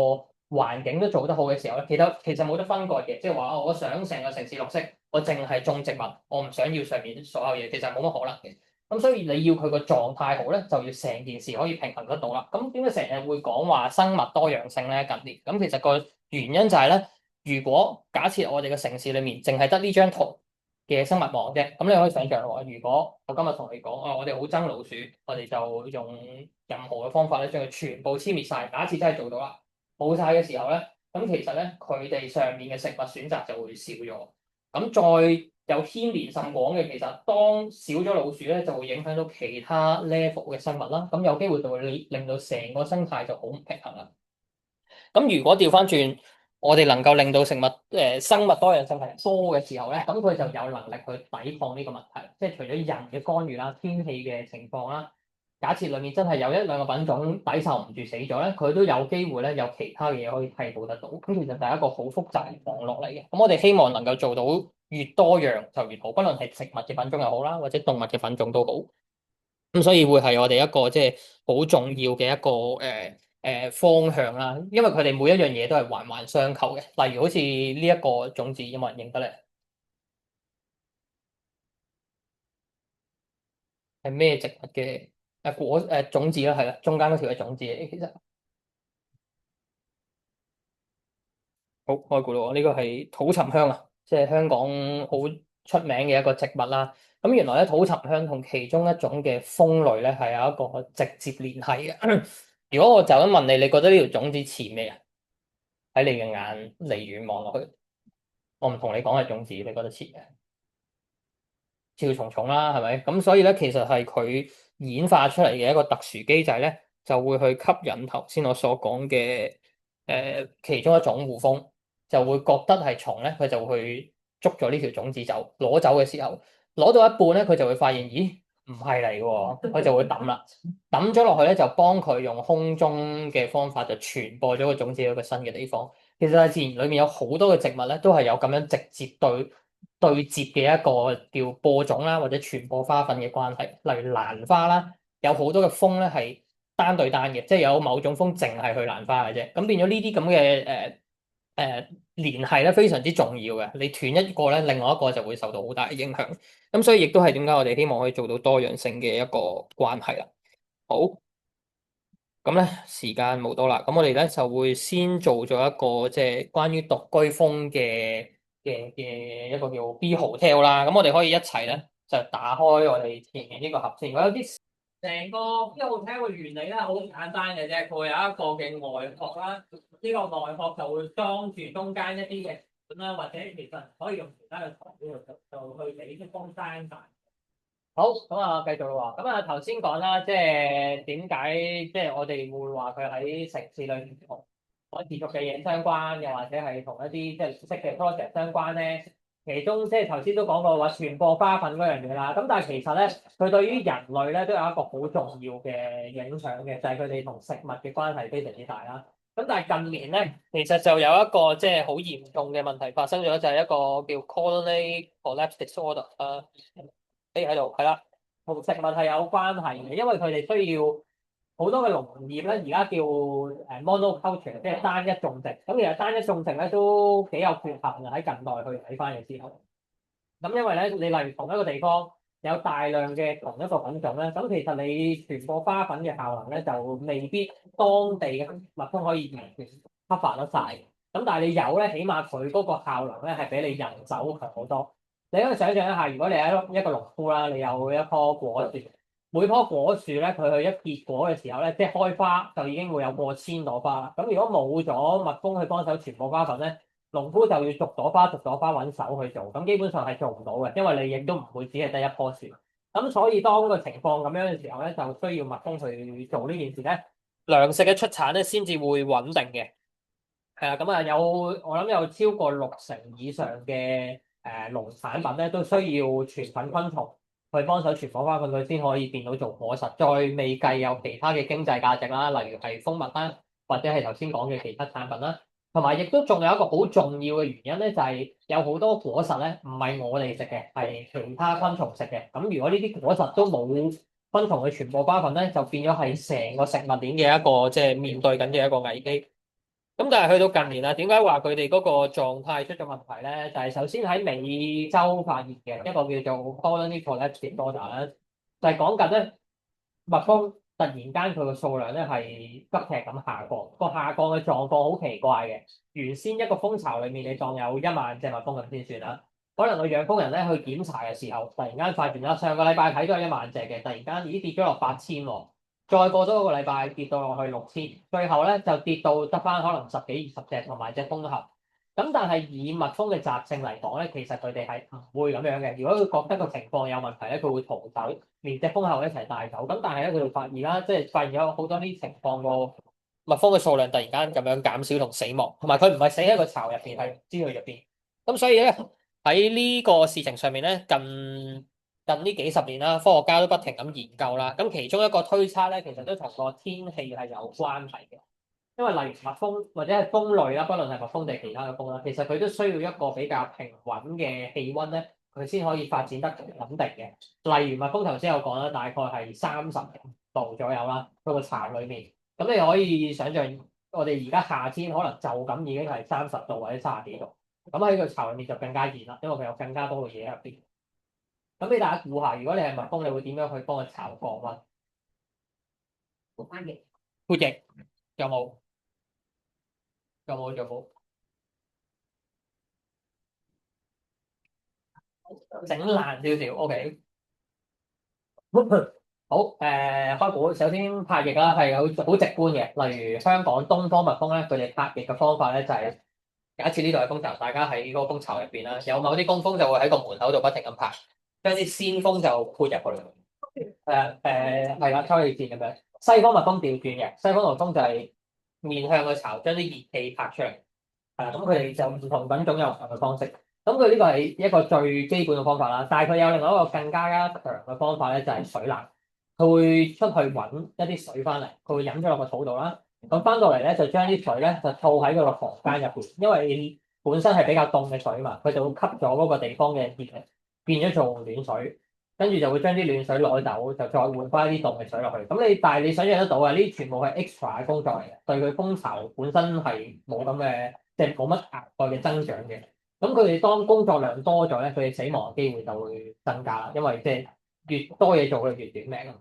環境都做得好嘅時候咧，其實冇得分割嘅，即係話我想成個城市綠色，我淨係種植物，我唔想要上面所有嘢，其實冇乜可能嘅。咁所以你要佢個狀態好咧，就要成件事可以平衡得到啦。咁點解成日會講話生物多樣性咧？近年咁其實個原因就係咧。如果假設我哋嘅城市裏面淨係得呢張圖嘅生物網啫，咁你可以想象喎。如果我今日同你講，我哋好憎老鼠，我哋就用任何嘅方法咧，將佢全部殲滅晒。假設真係做到啦，冇晒嘅時候咧，咁其實咧佢哋上面嘅食物選擇就會少咗。咁再有牽連甚廣嘅，其實當少咗老鼠咧，就會影響到其他 level 嘅生物啦。咁有機會就會令到成個生態就好唔平衡啦。咁如果調翻轉，我哋能夠令到生物多樣性係多嘅時候咧，咁佢就有能力去抵抗呢個問題。即係除咗人嘅干預啦、天氣嘅情況啦，假設裡面真係有一兩個品種抵受唔住死咗咧，佢都有機會咧有其他嘅嘢可以替補得到。咁其實就係一個好複雜嘅網絡嚟嘅。咁我哋希望能夠做到越多樣就越好，不論係植物嘅品種又好啦，或者動物嘅品種都好。咁所以會係我哋一個即係好重要嘅一個方向啦，因為佢哋每一樣嘢都係環環相扣嘅。例如好似呢一個種子，有冇人認得咧？係咩植物嘅種子啦？係啦，中間嗰條係種子嚟，其實好開估咯。呢個係土沉香啊，即係香港好出名嘅一個植物啦。咁原來咧土沉香同其中一種嘅蜂類咧係有一個直接聯繫嘅。如果我就咁問你，你覺得呢條種子似咩啊？喺你嘅眼離遠望落去，我唔同你講係種子，你覺得似嘅？似蟲蟲啦，係咪？咁所以咧，其實係佢演化出嚟嘅一個特殊機制咧，就會去吸引頭先我所講嘅其中一種胡蜂，就會覺得係蟲咧，佢就會去捉咗呢條種子走，攞走嘅時候，攞到一半咧，佢就會發現，咦，唔係嚟嘅喎，佢就會抌啦，抌咗落去咧，就幫佢用空中嘅方法就傳播咗個種子去一個新嘅地方。其實喺自然裏面有好多嘅植物咧，都係有咁樣直接對接嘅一個叫播種啦，或者傳播花粉嘅關係。例如蘭花啦，有好多嘅蜂咧係單對單嘅，即係有某種蜂淨係去蘭花嘅啫。咁變咗呢啲咁嘅聯繫咧，非常之重要嘅。你斷一個咧，另外一個就會受到好大嘅影響。咁所以亦都係點解我哋希望可以做到多樣性嘅一個關係啦。好，咁咧時間冇多啦，咁我哋咧就會先做咗一個即係關於獨居蜂嘅一個叫 B Hotel 啦。咁我哋可以一齊咧就打開我哋前面呢個盒先。如果有啲成個呢個睇個原理咧，好簡單嘅啫。佢會有一個嘅外殼啦，呢個外殼就會裝住中間一啲嘅管啦，或者其實可以用其他嘅材料就去俾啲風山大。好，咁啊，繼續咯喎。咁啊，頭先講啦，即係點解即係我哋會話佢喺城市裏面同可持續嘅嘢相關，又或者係同一啲即係綠色嘅 project 相關咧？其中即係頭先都講過話傳播花粉嗰樣嘢啦。咁但係其實咧，佢對於人類咧都有一個好重要嘅影響嘅，就係佢哋同食物嘅關係非常之大啦。咁但係近年咧，其實就有一個即係好嚴重嘅問題發生咗，就係一個叫 colony collapse disorder 喺度，係啦，同食物係有關係嘅，因為佢哋需要好多嘅農業咧，而家叫monoculture，即係單一種植。咁其實單一種植咧都幾有缺陷嘅，喺近代去睇翻嘅時候。咁因為咧，你例如同一個地方有大量嘅同一個品種咧，咁其實你傳播花粉嘅效能咧就未必當地嘅蜜蜂可以完全 cover 得晒。咁但係你有咧，起碼佢嗰個效能咧係比你人手強好多。你可以想象一下，如果你係一個農夫啦，你有一棵果樹，每棵果樹咧，佢去一結果嘅時候咧，即係開花就已經會有過千朵花啦。咁如果冇咗蜜蜂去幫手傳播花粉咧，農夫就要逐朵花揾手去做，咁基本上係做唔到嘅，因為你亦都唔會只係得一棵樹。咁所以當個情況咁樣嘅時候咧，就需要蜜蜂去做呢件事咧，糧食嘅出產咧先至會穩定嘅。係啊，咁啊我諗有超過60%以上嘅農產品咧，都需要傳粉昆蟲去幫手傳播花粉，佢先可以變到做果實。再未計有其他嘅經濟價值啦，例如係蜂蜜啦，或者係頭先講嘅其他產品啦。同埋亦都仲有一個好重要嘅原因咧，就係有好多果實咧，唔係我哋食嘅，係其他昆蟲食嘅。咁如果呢啲果實都冇昆蟲去傳播花粉咧，就變咗係成個食物鏈嘅一個即係面對緊嘅一個危機。咁但係去到近年啦，點解話佢哋嗰個狀態出咗問題咧？就係首先喺美洲發現嘅一個叫做 colony collapse disorder 咧，就係講緊咧蜜蜂突然間佢個數量咧係急劇咁下降，個下降嘅狀況好奇怪嘅。原先一個蜂巢裡面你當有1萬隻蜜蜂咁先算啦，可能個養蜂人咧去檢查嘅時候，突然間發現啦，上個禮拜睇咗1萬隻嘅，突然間咦跌咗落8000喎。再過多一個禮拜跌到落去6000，最後咧就跌到得翻可能10幾20隻同埋隻蜂后。咁但係以蜜蜂嘅習性嚟講咧，其實佢哋係唔會咁樣嘅。如果佢覺得個情況有問題咧，佢會逃走，連隻蜂后一齊帶走。咁但係咧，佢哋發現啦，即係發現咗好多啲情況，個蜜蜂嘅數量突然間咁樣減少同死亡，同埋佢唔係死喺個巢入邊，係唔知佢入邊。咁所以咧喺呢個事情上面咧，近呢幾十年啦，科學家都不停咁研究啦。咁其中一個推測咧，其實都同個天氣係有關係嘅。因為例如蜜蜂或者係蜂類啦，不論係蜜蜂定係其他嘅蜂啦，其實佢都需要一個比較平穩嘅氣温咧，佢先可以發展得穩定嘅。例如蜜蜂頭先有講啦，大概係30度左右啦，佢個巢裡面。咁你可以想象，我哋而家夏天可能就咁已經係30度或者30幾度。咁喺個巢裡面就更加熱啦，因為佢有更加多嘅嘢入邊。咁俾大家估下，如果你係蜜蜂，你會點樣去幫佢巢降溫？活翻嘅，活液有冇？有冇？整爛少少，OK。好，開估，首先拍翼啦，係好直觀嘅。例如香港東方蜜蜂咧，佢哋拍翼嘅方法咧就係，假設呢度係蜂巢，大家喺嗰個蜂巢入邊啦，有某啲工蜂就會喺個門口度不停咁拍，將啲先鋒就潑入去。係啦，抽氣扇咁樣。西方蜜蜂調轉嘅，西方蜜蜂就係面向個巢，將啲熱氣拍出嚟。咁佢哋就唔同品種有唔同嘅方式。咁佢呢個係一個最基本嘅方法啦。但係佢有另外一個更加強嘅方法咧，就係水簪。佢會出去揾一啲水翻嚟，佢會飲咗落個肚度啦。咁翻到嚟咧，就將啲水咧就套喺佢個房間入邊，因為本身係比較凍嘅水嘛，佢就會吸咗嗰個地方嘅熱力，變咗做暖水。跟住就會將啲暖水攞走，就再換翻啲凍嘅水落去。但係你想象得到啊？呢啲全部係 extra 嘅工作嚟嘅，對佢蜂巢本身係冇咁嘅，即係冇乜額外嘅增長嘅。咁佢哋當工作量多咗咧，佢哋死亡嘅機會就會增加啦。因為即係越多嘢做，佢越短命。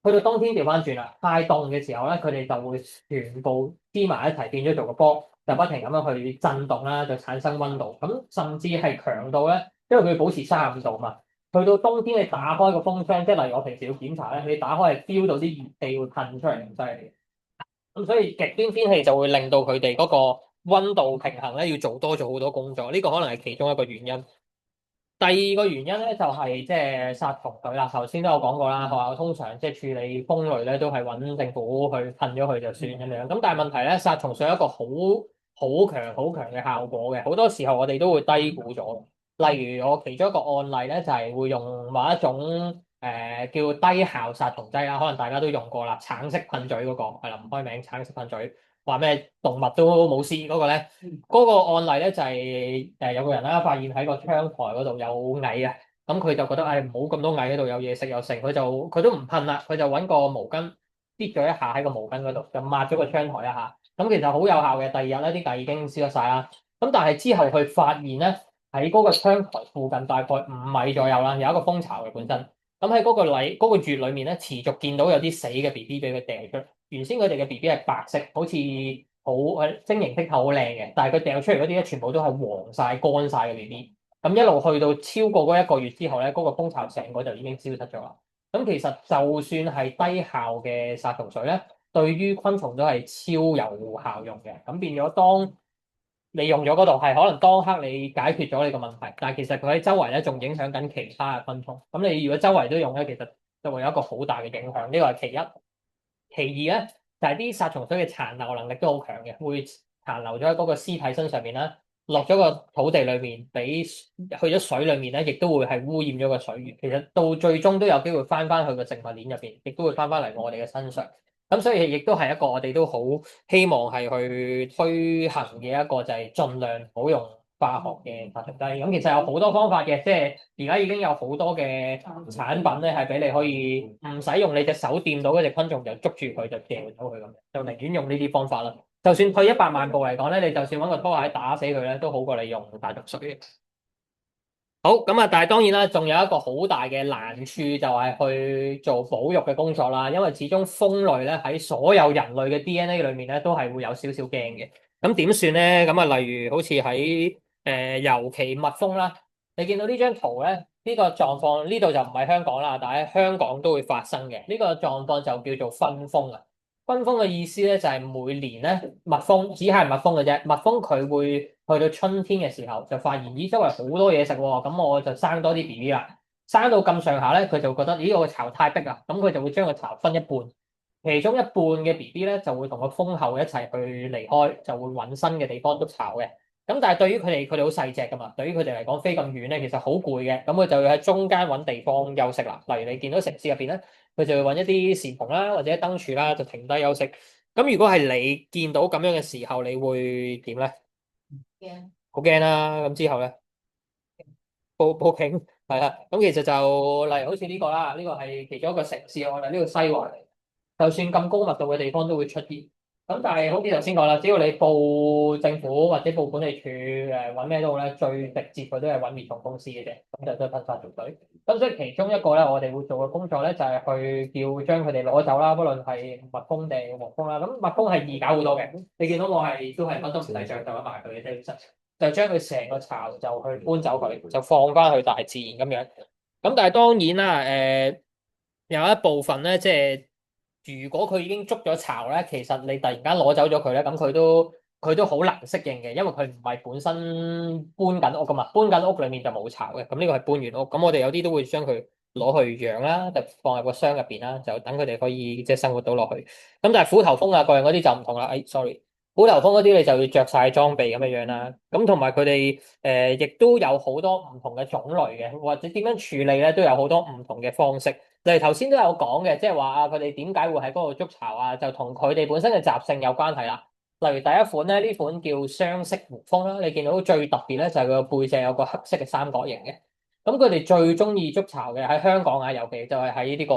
去到冬天調翻轉啦，太凍嘅時候咧，佢哋就會全部黐埋一齊，變咗做個波，就不停咁樣去震動啦，就產生溫度。咁甚至係強到咧，因為佢保持35度嘛。去到冬天你打開個風窗，即係例如我平時要檢查咧，你打開係 feel 到啲熱氣會噴出嚟，咁犀利。咁所以極端天氣就會令到佢哋嗰個温度平衡咧，要做多咗好多工作，呢個可能係其中一個原因。第二個原因咧就係即係殺蟲水啦，頭先都有講過啦，學校通常即係處理蜂類咧都係揾政府去噴咗佢就算咁樣。咁但係問題咧，殺蟲水有一個好強嘅效果嘅，好多時候我哋都會低估咗。例如我其中一個案例咧，就係會用某一種叫低效殺蟲劑啦，可能大家都用過啦，橙色噴嘴嗰個係啦，唔開名，橙色噴嘴，話咩動物都冇事嗰個咧，嗰個案例咧就係有個人啦發現喺個窗台嗰度有蟻啊，咁佢就覺得唔好咁多蟻喺度，有嘢食又剩，佢都唔噴啦，佢就揾個毛巾跌咗一下喺個毛巾嗰度，就抹咗個窗台一下，咁其實好有效嘅。第二日咧啲蟻已經消失晒啦，咁但係之後佢發現咧喺嗰個窗台附近大概5米左右啦，有一個蜂巢嘅本身。咁喺嗰個月裏面咧，持續見到有啲死嘅 B B 俾佢掉出。原先佢哋嘅 B B 係白色，好似好晶瑩剔透好靚嘅，但係佢掉出嚟嗰啲咧，全部都係黃晒、乾晒嘅 B B。咁一路去到超過嗰1個月之後咧，嗰個蜂巢成個就已經消失咗啦。咁其實就算係低效嘅殺蟲水咧，對於昆蟲都係超有效用嘅。咁變咗當你用咗嗰度係可能當刻你解決咗你個問題，但係其實佢喺周圍咧仲影響緊其他嘅昆蟲。咁你如果周圍都用咧，其實就會有一個好大嘅影響。呢個係其一。其二咧就係啲殺蟲水嘅殘留能力都好強嘅，會殘留咗喺嗰個屍體身上面啦，落咗個土地裏面，俾去咗水裏面咧，亦都會係污染咗個水源。其實到最終都有機會翻去個植物鏈入邊，亦都會翻嚟我哋嘅身上。咁所以亦都係一個我哋都好希望係去推行嘅一個，就係盡量唔好用化學嘅殺蟲劑。咁其實有好多方法嘅，即係而家已經有好多嘅產品咧，係俾你可以唔使用你隻手掂到嗰隻昆蟲就捉住佢就掉走佢咁樣，就寧願用呢啲方法啦。就算退100萬步嚟講咧，你就算揾個拖鞋打死佢咧，都好過你用大毒水。好咁啊，但係當然啦，仲有一個好大嘅難處就係去做保育嘅工作啦，因為始終蜂類咧喺所有人類嘅 DNA 裏面咧都係會有少少驚嘅。咁點算咧？咁啊，例如好似喺尤其蜜蜂啦，你見到呢張圖咧，呢個狀況呢度就唔係香港啦，但係喺香港都會發生嘅。呢個狀況就叫做分蜂啊。分蜂嘅意思咧就係每年咧蜜蜂只係蜜蜂嘅啫，蜜蜂佢會去到春天嘅時候就發現咦周圍好多嘢食喎，咁我就生多啲 B B 啦，生到咁上下咧佢就覺得咦我個巢太逼啦，咁佢就會將個巢分一半，其中一半嘅 B B 咧就會同個蜂后一齊去離開，就會揾新嘅地方築巢嘅。咁但係對於佢哋好細隻噶嘛，對於佢哋嚟講飛咁遠咧其實好攰嘅，咁佢就要喺中間揾地方休息啦。例如你見到城市入邊咧，佢就會揾一啲檐篷啦，或者燈柱啦，就停低休息。咁如果係你見到咁樣嘅時候，你會點咧？驚，好驚啦！咁之後咧，報警係啦。咁其實就例如好似呢個啦，呢個係其中一個城市案例，呢個西環嚟。就算咁高密度嘅地方都會出現。咁但係好似頭先講啦，只要你報政府或者報管理處揾咩都好咧，最直接佢都係揾滅蟲公司嘅啫，咁就都係噴殺蟲水。咁所以其中一個咧，我哋會做嘅工作咧，就係去叫將佢哋攞走啦，不論係蜜蜂定黃蜂啦。咁蜜蜂係易搞好多嘅，你見到我係都係乜都唔使着就揾埋佢嘅啫，其實就將佢成個巢就去搬走佢，就放翻去大自然咁樣。咁但係當然啦，有一部分咧，即係。如果佢已經築咗巢咧，其實你突然間攞走咗佢咧，咁佢都好難適應嘅，因為佢唔係本身搬緊屋噶嘛，搬緊屋裡面就冇巢嘅，咁呢個係搬完屋，咁我哋有啲都會將佢攞去養啦，就放入個箱入邊啦，就等佢哋可以即係生活到落去。咁但係虎頭蜂啊各樣嗰啲就唔同啦，sorry，虎頭蜂嗰啲你就要着晒裝備咁樣樣啦，咁同埋佢哋亦都有好多唔同嘅種類嘅，或者點樣處理咧都有好多唔同嘅方式。例如頭先都有講嘅，即係話啊，佢哋點解會喺嗰度築巢啊？就同佢哋本身嘅習性有關係啦。例如第一款咧，呢款叫雙色胡蜂啦，你見到最特別咧就係佢個背脊有個黑色嘅三角形嘅。咁佢哋最中意築巢嘅喺香港啊，尤其就係喺呢個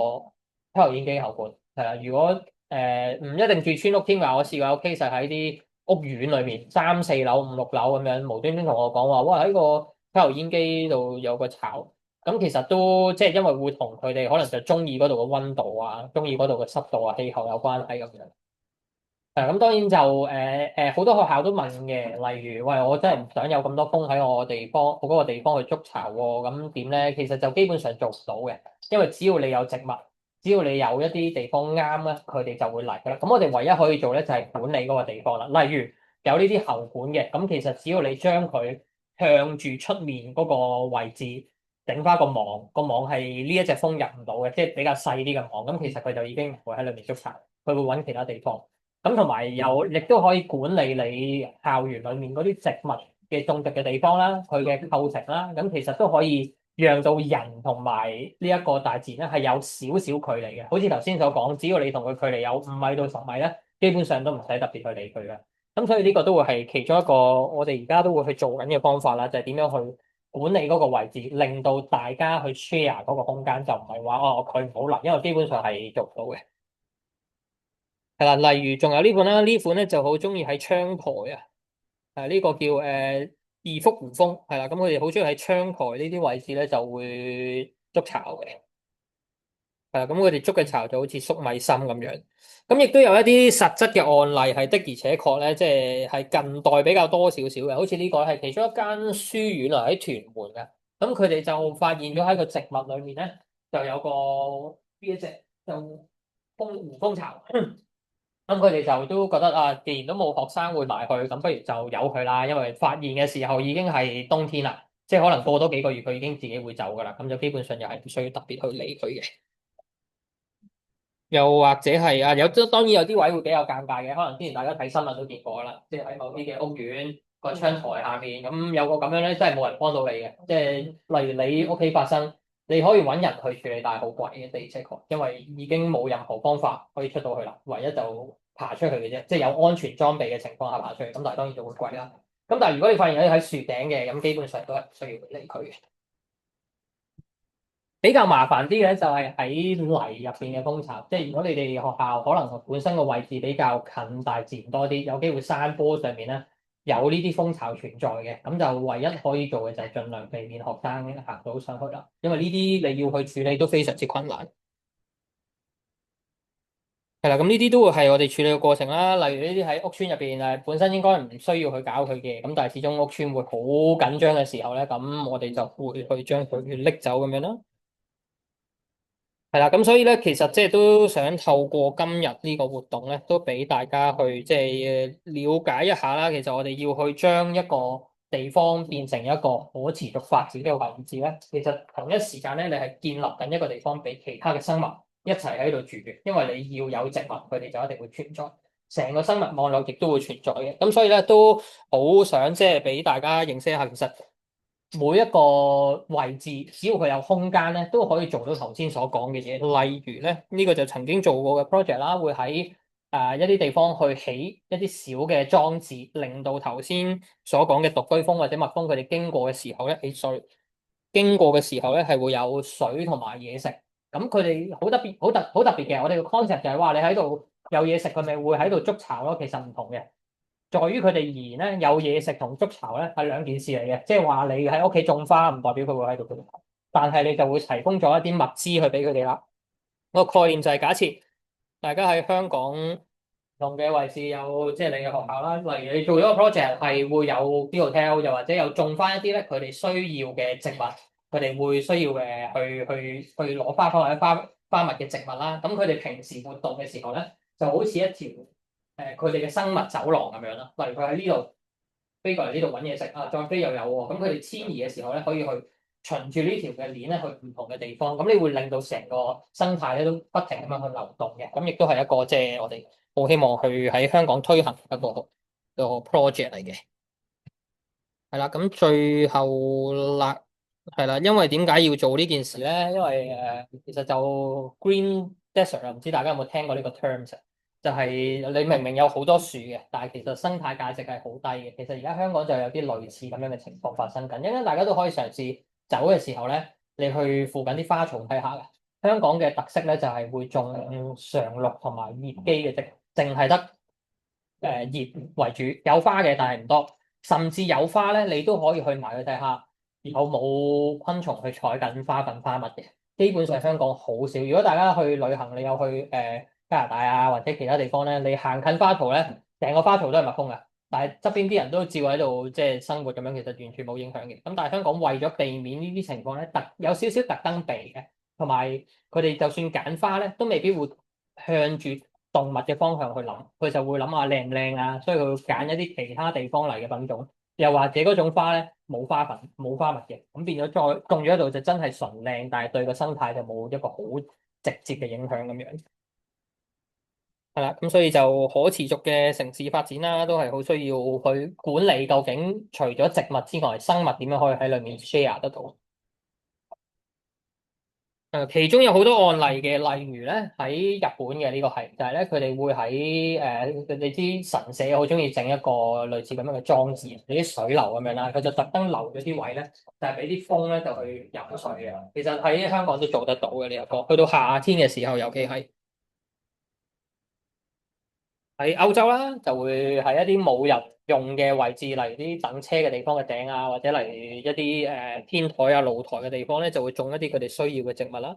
抽油煙機後盤係啦。如果唔一定住村屋添㗎，我試過有 case 喺啲屋苑裏面3、4樓、5、6樓咁樣無端端同我講話，哇喺個抽油煙機度有個巢。咁其實都即係因為會同佢哋可能就中意嗰度嘅溫度啊，中意嗰度嘅濕度啊、氣候有關係咁樣。咁當然就好多學校都問嘅，例如喂，我真係唔想有咁多風喺我地方嗰個地方去築巢喎，咁點咧？其實就基本上做唔到嘅，因為只要你有植物，只要你有一啲地方啱咧，佢哋就會嚟噶啦。咁我哋唯一可以做咧就係管理嗰個地方啦。例如有呢啲喉管嘅，咁其實只要你將佢向住出面嗰個位置整翻個網，個網係呢一隻風入唔到嘅，即係比較細啲嘅網，咁其實佢就已經唔會喺裏面築巢，佢會揾其他地方。咁同埋亦都可以管理你校園裡面嗰啲植物嘅種植嘅地方啦，佢嘅構成啦，咁其實都可以讓到人同埋呢一個大自然咧係有少少距離嘅。好似頭先所講，只要你同佢距離有5米到10米咧，基本上都唔使特別去理佢嘅。咁所以呢個都會係其中一個我哋而家都會去做緊嘅方法啦，就係點樣去管理嗰個位置，令到大家去 share 嗰個空間，就唔係話佢唔好嚟，因為基本上係做唔到嘅。係啦，例如仲有呢款啦，呢款咧就好中意喺窗台啊，呢個叫二福胡蜂，係啦，咁佢哋好中意喺窗台呢啲位置咧就會築巢嘅，係啦，咁佢哋築嘅巢就好似粟米芯咁樣，咁亦都有一啲實質嘅案例係的而且確咧，即係近代比較多少少嘅，好似呢個係其中一間書院啊喺屯門嘅，咁佢哋就發現咗喺個植物裏面咧就有個呢一隻就胡蜂巢。咁佢哋就都覺得啊，既然都冇學生會埋去，咁不如就由佢啦。因為發現嘅時候已經係冬天啦，即係可能過多幾個月，佢已經自己會走噶啦。咁就基本上又係唔需要特別去理佢嘅。又或者係啊，當然有啲位會比較尷尬嘅，可能之前大家睇新聞都見過啦，即係喺某啲嘅屋苑個窗台下面，咁有個咁樣咧，真係冇人幫到你嘅。即係例如你屋企發生，你可以揾人去處理，但係好貴嘅，的而且確，因為已經冇任何方法可以出到去啦，唯一就爬出去嘅啫，即係有安全裝備嘅情況下爬出去，咁但係當然就會貴啦。咁但係如果你發現喺樹頂嘅，咁基本上都係唔需要理佢嘅。比較麻煩啲嘅就係喺泥入邊嘅蜂巢，即係如果你哋學校可能本身個位置比較近大自然多啲，有機會山坡上面咧有呢啲蜂巢存在嘅，咁就唯一可以做嘅就係盡量避免學生行到上去啦，因為呢啲你要去處理都非常之困難。係啦，咁呢啲都會係我哋處理嘅過程啦。例如呢啲喺屋村入邊本身應該唔需要去搞佢嘅，咁但係始終屋村會好緊張嘅時候咧，咁我哋就會去將佢拎走咁樣啦。係啦，咁所以咧，其實即係都想透過今日呢個活動咧，都俾大家去即係了解一下啦。其實我哋要去將一個地方變成一個可持續發展嘅位置咧，其實同一時間咧，你係建立緊一個地方俾其他嘅生物一齊喺度住嘅，因為你要有植物，佢哋就一定會存在，成個生物網絡亦都會存在嘅。咁所以咧，都好想即係俾大家認識一下，其實每一個位置，只要佢有空間咧，都可以做到頭先所講嘅嘢。例如咧，呢個就曾經做過嘅 project 啦，會喺一啲地方去起一啲小嘅裝置，令到頭先所講嘅獨居蜂或者蜜蜂佢哋經過嘅時候咧，經過嘅時候咧係會有水同埋嘢食。咁佢哋好特別，好特別嘅。我哋嘅 concept 就係話你喺度有嘢食，佢咪會喺度築巢咯。其實唔同嘅。在於佢哋而言咧，有嘢食同築巢咧係兩件事嚟嘅，即係話你喺屋企種花唔代表佢會喺度種，但係你就會提供咗一啲物資去俾佢哋啦。個概念就係假設大家喺香港唔同嘅位置有，即係你嘅學校啦，例如你做咗個 project 係會有啲 hotel，又或者有種翻一啲咧佢哋需要嘅植物，佢哋會需要嘅去攞花或者花蜜嘅植物啦。咁佢哋平時活動嘅時候咧，就好似一條佢哋嘅生物走廊咁樣啦，例如佢喺呢度飛過嚟呢度揾嘢食啊，再飛又有喎，咁佢哋遷移嘅時候咧，可以去循住呢條嘅鏈咧去唔同嘅地方，咁你會令到成個生態咧都不停咁樣去流動嘅，咁亦都係一個即係我哋好希望去喺香港推行一個 project 嚟嘅。係啦，咁最後啦，係啦，因為點解要做呢件事咧？因為其實就 green desert 唔知大家有冇聽過呢個 terms？就係你明明有好多樹嘅，但係其實生態價值係好低嘅。其實而家香港就有啲類似咁樣嘅情況發生緊，因為大家都可以嘗試走嘅時候咧，你去附近啲花叢睇下嘅。香港嘅特色咧就係會種常綠同埋葉基嘅啫，淨係得葉為主，有花嘅但係唔多，甚至有花咧你都可以去埋去睇下有冇昆蟲去採緊花粉花蜜嘅。基本上香港好少。如果大家去旅行，你有去加拿大啊或者其他地方咧，你行近花槽咧，成個花槽都係密封㗎。但係側邊啲人都照喺度即係生活咁樣，其實完全冇影響嘅。咁但係香港為咗避免呢啲情況咧，有少少特登避嘅，同埋佢哋就算揀花咧，都未必會向住動物嘅方向去諗，佢就會諗下靚唔靚啊，所以佢會揀一啲其他地方嚟嘅品種，又或者嗰種花咧冇花粉冇花蜜嘅，咁變咗再種咗喺度就真係純靚，但係對個生態就冇一個好直接嘅影響咁樣。係啦，咁所以就可持續嘅城市發展啦，都係好需要去管理。究竟除咗植物之外，生物點樣可以喺裏面 share 得到？其中有好多案例嘅，例如咧喺日本嘅呢個係，就係咧佢哋會喺你知神社好中意整一個類似咁樣嘅裝置，有啲水流咁樣啦，佢就特登留咗啲位咧，就係俾啲風咧就去飲水嘅。其實喺香港都做得到嘅呢一個，去到夏天嘅時候，尤其係。喺歐洲啦，就會喺一啲冇人用嘅位置，例如啲等車嘅地方嘅頂啊，或者例如一啲天台啊、露台嘅地方咧，就會種一啲佢哋需要嘅植物啦。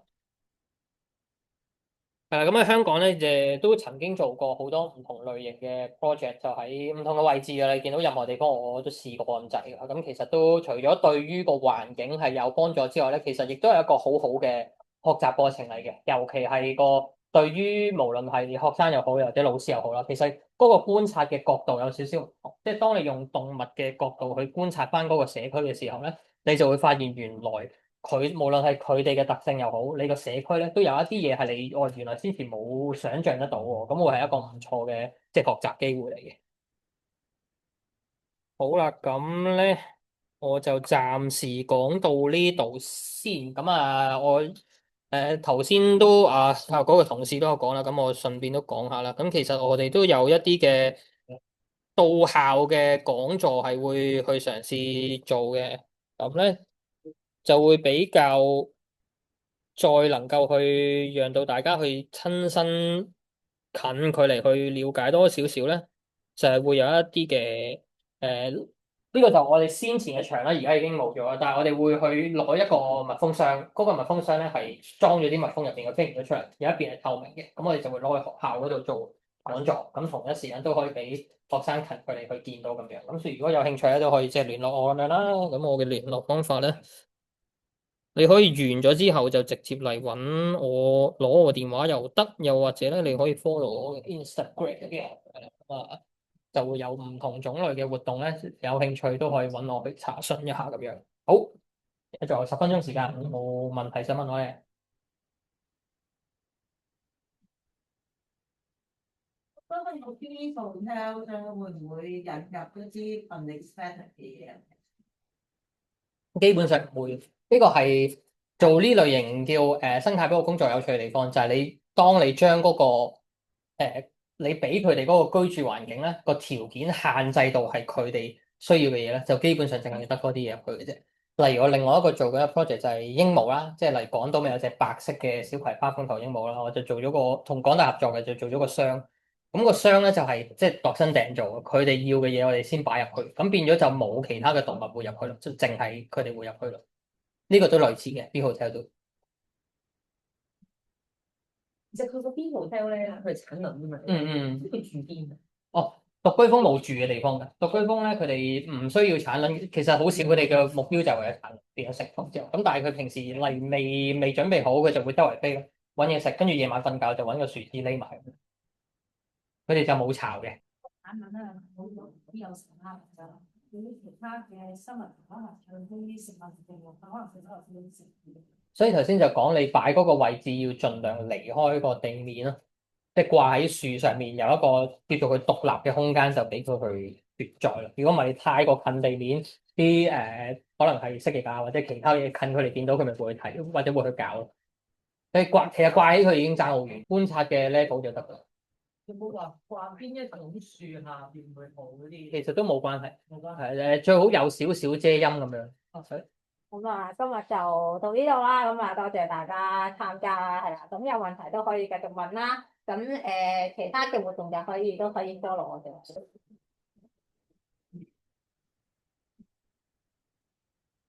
係啦，咁喺香港咧，都曾經做過好多唔同類型嘅 project，就喺唔同嘅位置㗎。你見到任何地方我都試過咁滯㗎。咁其實都除咗對於個環境係有幫助之外咧，其實亦都係一個好好嘅學習過程嚟嘅。尤其係個對於無論係學生又好，或者老師又好啦，其實嗰個觀察嘅角度有少少唔同。即係當你用動物嘅角度去觀察翻嗰個社區嘅時候咧，你就會發現原來，佢無論係佢哋嘅特性又好，你個社區咧都有一啲嘢係你原來先前冇想像得到喎，咁會係一個唔錯嘅即係學習機會嚟嘅。好啦，咁咧我就暫時講到呢度先。咁啊，我頭先都嗰個同事都有講啦，咁我順便都講下啦。咁其實我哋都有一啲嘅到校嘅講座係會去嘗試做嘅，咁咧就會比較，再能夠去讓到大家去親身近距離去了解多少少咧，就係會有一啲嘅呢個就我哋先前嘅場啦，而家已經冇咗啦。但係我哋會去攞一個密封箱，嗰個密封箱咧係裝咗啲蜜蜂入邊嘅飛唔到出嚟，有一邊係透明嘅。咁我哋就會攞去學校嗰度做講座，咁同一時間都可以俾學生近距離去見到咁樣。咁所以如果有興趣咧，都可以即係聯絡我咁樣啦。咁我嘅聯絡方法咧，你可以完咗之後就直接嚟揾我攞我電話又得，又或者咧你可以 follow 我嘅 Instagram 嘅，就會有唔同種類嘅活動咧，有興趣都可以揾我去查詢一下咁樣。好，仲有10分鐘時間，冇問題想問我咧。嗰個 B hotel 會唔會引入一啲 unexpected 嘅嘢？基本上唔會，呢個係做呢類型叫生態保護工作有趣嘅地方，就係當你將嗰個你俾佢哋嗰個居住環境咧個條件限制到係佢哋需要嘅嘢咧，就基本上淨係得嗰啲嘢入去嘅啫。例如我另外一個做嘅 project 就係鸚鵡啦，即係例如港島咪有隻白色嘅小葵花鳳頭鸚鵡啦，我就做咗個同港大合作嘅，就做咗個箱。咁個箱咧就係即係度身訂做，佢哋要嘅嘢我哋先擺入去，咁變咗就冇其他嘅動物會入去咯，就淨係佢哋會入去咯。呢個都類似嘅，B hotel 都。其實佢個 B hotel 咧，佢係產卵㗎嘛。佢住邊啊？哦，獨居蜂冇住嘅地方嘅，獨居蜂咧佢哋唔需要產卵，其實好少，佢哋嘅目標就係為咗產卵變咗食蜂之後。咁但係佢平時未準備好，佢就會周圍飛咯，揾嘢食，跟住夜晚瞓覺就揾個樹枝匿埋。佢哋就冇巢嘅。產卵啊，好有成啦，就對於其他嘅生物可能有啲食物嘅喎，可能佢都有啲食嘅。所以頭先就講你擺嗰個位置要盡量離開個地面咯，即係掛喺樹上面有一個叫做佢獨立嘅空間，就俾佢去存在咯。如果唔係太過近地面，啲可能係蜥蜴啊或者其他嘢近佢哋見到佢咪會去睇，或者會去搞咯。你其實掛起佢已經爭好遠，觀察嘅 level 就得啦。有冇話掛邊一種樹下邊會好啲？其實都冇關係，冇關係最好有少少遮陰咁樣。咁啊，今日就到呢度啦。咁啊，多謝大家參加，係啦。咁有問題都可以繼續問啦。咁其他嘅活動就都可以 follow我哋。